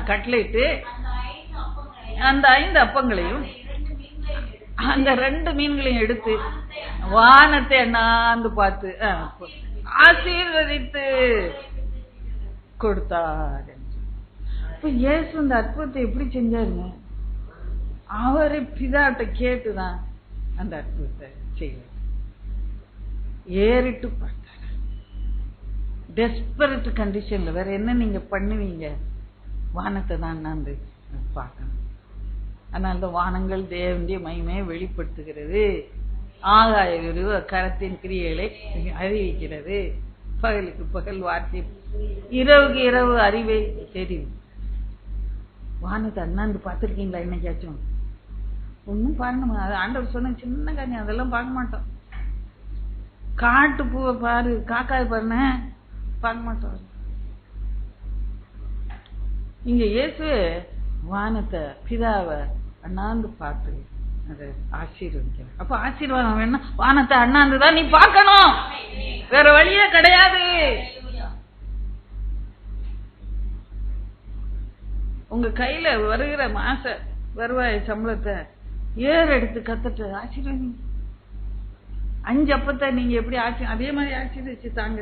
கட்லைட்டு அந்த 5 அப்பங்களையும் அந்த 2 மீன்களையும் எடுத்து வானத்தை அண்ணாந்து பார்த்து ஆசீர்வதித்து கொடுத்தாரு. இப்ப இயேசு இந்த அற்புதத்தை எப்படி செஞ்சாருங்க? அவரை பிதாட்ட கேட்டுதான் அந்த அற்புதத்தை செய்வார். ஏறிட்டு பார்த்தாரு. டெஸ்பரேட் கண்டிஷன்ல வேற என்ன நீங்க பண்ணுவீங்க? வானத்தை தான் அண்ணாந்து பார்க்கணும். அதனால வானங்கள் தேவனுடைய மகிமையை வெளிப்படுத்துகிறது. ஆகாய விரிவு கரத்தின் கிரியைகளை அறிவிக்கிறது. பகலுக்கு பகல் வார்த்தை, இரவுக்கு இரவு அறிவை தெரியும். வானத்தை அண்ணாந்து பார்த்துருக்கீங்களா என்னைக்காச்சும்? ஒன்னும் பாருங்க, அது ஆண்டவர் சொன்ன சின்ன காரியம், அதெல்லாம் பார்க்க மாட்டோம். காட்டு பூவை பாரு, காக்காய் பாருன்னு பார்க்க மாட்டோம். இங்க இயேசு வானத்தை பிதாவை அண்ணாந்து பார்த்து அதை ஆசீர்வதிக்கிற. அப்ப ஆசீர்வாதம் வேணும்னா வானத்தை அண்ணாந்துதான் நீ பார்க்கணும், வேற வழியே கிடையாது. உங்க கையில வருகிற மாச வருவாய் சம்பளத்தை எடுத்து கத்தட்டு ஆசீர்வதி. 5 அப்பத்தை நீங்க எப்படி அதே மாதிரி ஆசீர்வதிச்சு தாங்க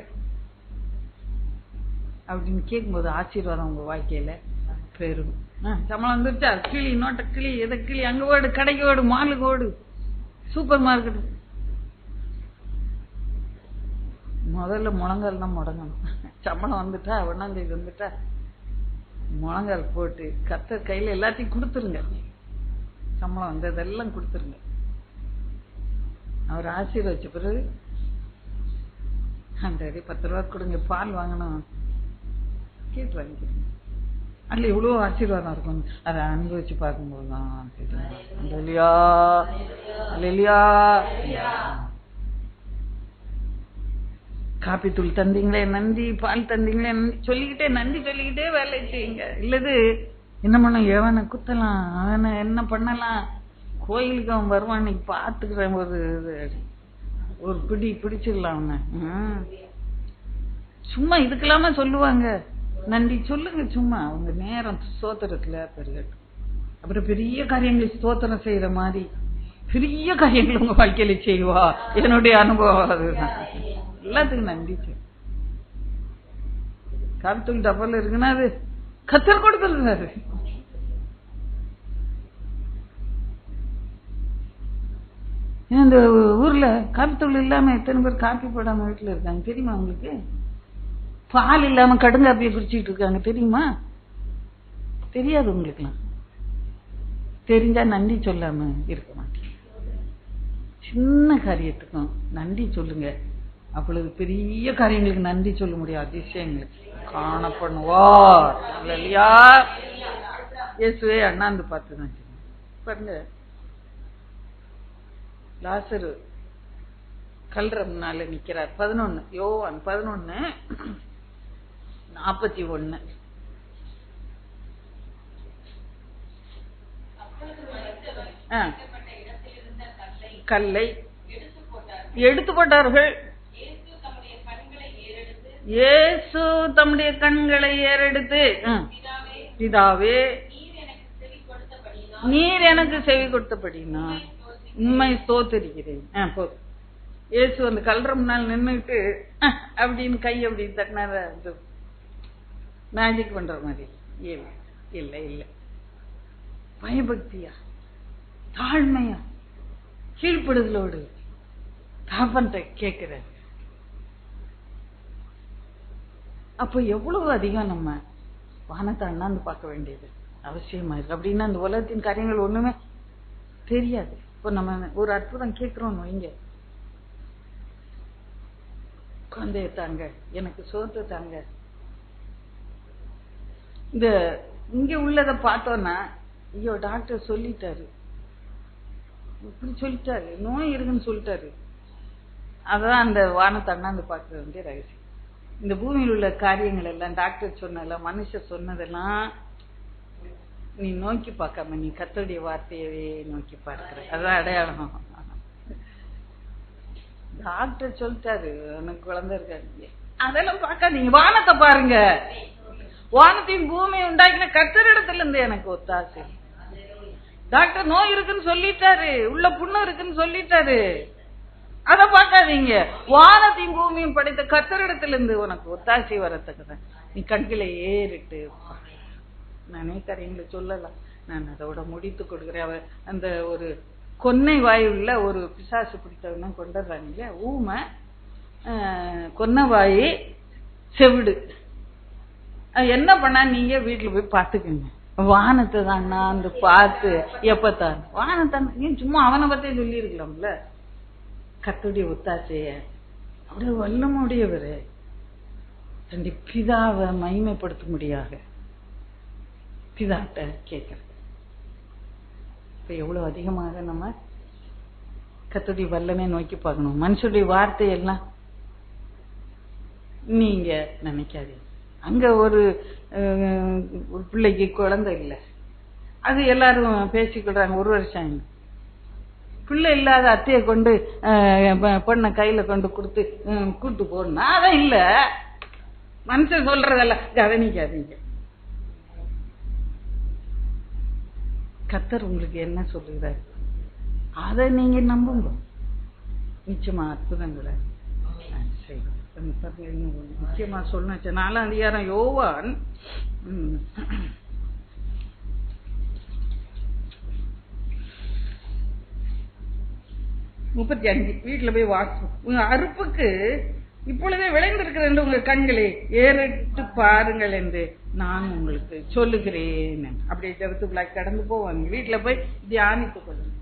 அப்படின்னு கேட்கும்போது ஆசீர்வாதம் உங்க வாழ்க்கையில பெரும். சம்பளம் வந்துருச்சா, கிளி நோட்ட கிளி, எதை கிளி, அங்க ஓடு, கடைக்கு ஓடு, மாலுக்கு ஓடு, சூப்பர் மார்க்கெட். முதல்ல முழங்கால் தான் முடங்கணும். சம்பளம் வந்துட்டா, 1ஆம் தேதி வந்துட்டா முழங்கால் போட்டு கர்த்தர் கையில எல்லாத்தையும் கொடுத்துருங்க. சம்பளம் வந்ததெல்லாம் கொடுத்துருங்க. அவர் ஆசீர்வதிச்ச பிறகு அந்த 10 ரூபா கொடுங்க, பால் வாங்கணும், கேட்டு வாங்கிக்கிறீங்க. அதுல எவ்வளவு ஆசீர்வாதம் இருக்கும், அதை அனுபவிச்சு பார்க்கும்போது தான் தெரியும். இல்லையா? காப்பி தூள் தந்தீங்களே நன்றி, பால் தந்தீங்களே சொல்லிக்கிட்டே நன்றி சொல்லிக்கிட்டே வேலை செய்யுங்க. இல்லது என்ன பண்ண, எவனை குத்தலாம், அவனை என்ன பண்ணலாம், கோயிலுக்கு அவன் வருவான், நீ பாத்துக்கிறேன், ஒரு பிடி பிடிச்சிடலாம் அவனை. சும்மா இதுக்கெல்லாம சொல்லுவாங்க நன்றி சொல்லுங்க, சும்மா அவங்க நேரம் ஸ்தோத்திரத்துல பெருகட்டும். அப்புறம் பெரிய காரியங்கள் ஸ்தோத்திரம் செய்யற மாதிரி பெரிய காரியங்கள் உங்க வாழ்க்கையில செய்வா. என்னுடைய அனுபவம் அதுதான். எல்லாத்துக்கும் நன்றி. காப்பித்தூள் டப்பால இருக்குன்னா அது கத்தர் கொடுத்துருந்தாரு. இந்த ஊர்ல காப்பித்தூள் இல்லாம எத்தனை பேர் காப்பி போடாம வீட்டுல இருக்காங்க தெரியுமா உங்களுக்கு? பால் இல்லாம கடுங்காப்பியை குடிச்சிட்டு இருக்காங்க தெரியுமா? தெரியாது உங்களுக்குலாம். தெரிஞ்சா நன்றி சொல்லாம இருக்க மாட்டேன். சின்ன காரியத்துக்கும் நன்றி சொல்லுங்க, அப்பொழுது பெரிய காரியங்களுக்கு நன்றி சொல்ல முடியும். அதிசயங்களுக்கு காணப்படுவார். இல்லையா? இயேசுவே அண்ணாந்து பார்த்துதான் பாருங்க. லாசரு கல்ற முன்னால நிக்கிறார். 11 யோவான் 11:41. கல்லை எடுத்து போட்டார்கள். இயேசு தம்முடைய கண்களை ஏறெடுத்து, பிதாவே நீர் எனக்கு செவி கொடுத்தபடினா உண்மை ஸ்தோத்திரிக்கிறேன். போதும். இயேசு அந்த கல்ற முன்னால் நின்றுட்டு அப்படின்னு கை அப்படி தட்டினார, மேஜிக் பண்ற மாதிரி. இல்ல இல்ல, பயபக்தியா, தாழ்மையா, கீழ்ப்படுதலோடு தாப்பன்ட்ட கேட்கிறார். அப்போ எவ்வளவு அதிகம் நம்ம வானத்தை அண்ணாந்து பார்க்க வேண்டியது அவசியமா இருக்கு. அப்படின்னா அந்த உலகத்தின் காரியங்கள் ஒண்ணுமே தெரியாது. இப்போ நம்ம ஒரு அற்புதம் கேட்கிறோம் வைங்க, குழந்தைய தாங்க, எனக்கு சோத்தை தாங்க, இந்த இங்க உள்ளதை பார்த்தோன்னா ஐயோ டாக்டர் சொல்லிட்டாரு, இப்படி சொல்லிட்டாரு, நோய் இருக்குன்னு சொல்லிட்டாரு. அதான் அந்த வானத்தை அண்ணாந்து பார்க்க வேண்டிய ரகசியம். இந்த பூமியில் உள்ள காரியங்கள் எல்லாம் டாக்டர் சொன்னதெல்லாம், மனுஷர் சொன்னதெல்லாம் நீ நோக்கி பார்க்காம நீ கர்த்தருடைய வார்த்தையவே நோக்கி பார்க்கிற, அதான் அடையாளம். டாக்டர் சொல்லிட்டாரு எனக்கு குழந்தை இருக்காங்க, அதெல்லாம் பார்க்காதீங்க, வானத்தை பாருங்க. வானத்தையும் பூமியை உண்டாக்கின கர்த்தரிடத்துல இருந்து எனக்கு ஒத்தாசை. டாக்டர் நோய் இருக்குன்னு சொல்லிட்டாரு, உள்ள புண்ணு இருக்குன்னு சொல்லிட்டாரு, அத பார்க்காதீங்க. வானத்தையும் பூமியும் படைத்த கர்த்தரிடத்துல இருந்து உனக்கு ஒத்தாசை வரத்தக்கதான் நீ கண்களை ஏறிட்டு. நானே காரியங்களை சொல்லலாம், நான் அதோட முடித்து கொடுக்குறேன். அந்த ஒரு கொன்னை வாயுள்ள ஒரு பிசாசு பிடித்தவனா கொண்டுறாங்க, ஊமை, கொன்னை வாயு, செவிடு. என்ன பண்ணா நீங்க வீட்டுல போய் பாத்துக்கோங்க. வானத்தை தான் அந்த பார்த்து எப்பத்தான் வானத்தான் சும்மா அவனை பத்தே சொல்லி இருக்கலாம்ல. கர்த்தருடைய ஒத்தாசைய அப்படியே வல்லமுடையவரு தன்னுடைய பிதாவை மகிமைப்படுத்த முடியாது பிதாட்ட கேட்கறது. இப்ப எவ்வளவு அதிகமாக நம்ம கர்த்தருடைய வல்லமை நோக்கி பார்க்கணும். மனுஷருடைய வார்த்தை எல்லாம் நீங்க நினைக்காதீங்க. அங்க ஒரு பிள்ளைக்கு குழந்தை இல்லை, அது எல்லாரும் பேசிக்கிடுறாங்க. 1 வருஷம் பிள்ளை இல்லாத அத்தையை கொண்டு பொண்ணை கையில கொண்டு கொடுத்து கூட்டு போனா அதான் இல்ல. மனுஷன் சொல்றதெல்லாம் கவனிக்காதீங்க. கர்த்தர் உங்களுக்கு என்ன சொல்லுகிறார் அதை நீங்க நம்புங்க, நிச்சயமா அற்புதங்களை செய்யும். முக்கியமா சொன்ன 4ஆம் அதிகாரம் யோவான் 35 வீட்டுல போய் வாசம். உங்க அறுப்புக்கு இப்பொழுதே விளைந்திருக்கிற என்று உங்க கண்களை ஏறிட்டு பாருங்கள் என்று நான் உங்களுக்கு சொல்லுகிறேன். அப்படியே ஜெபத்துக்குள்ள கடந்து போவாங்க. வீட்டுல போய் தியானித்துக் கொள்ளுங்க.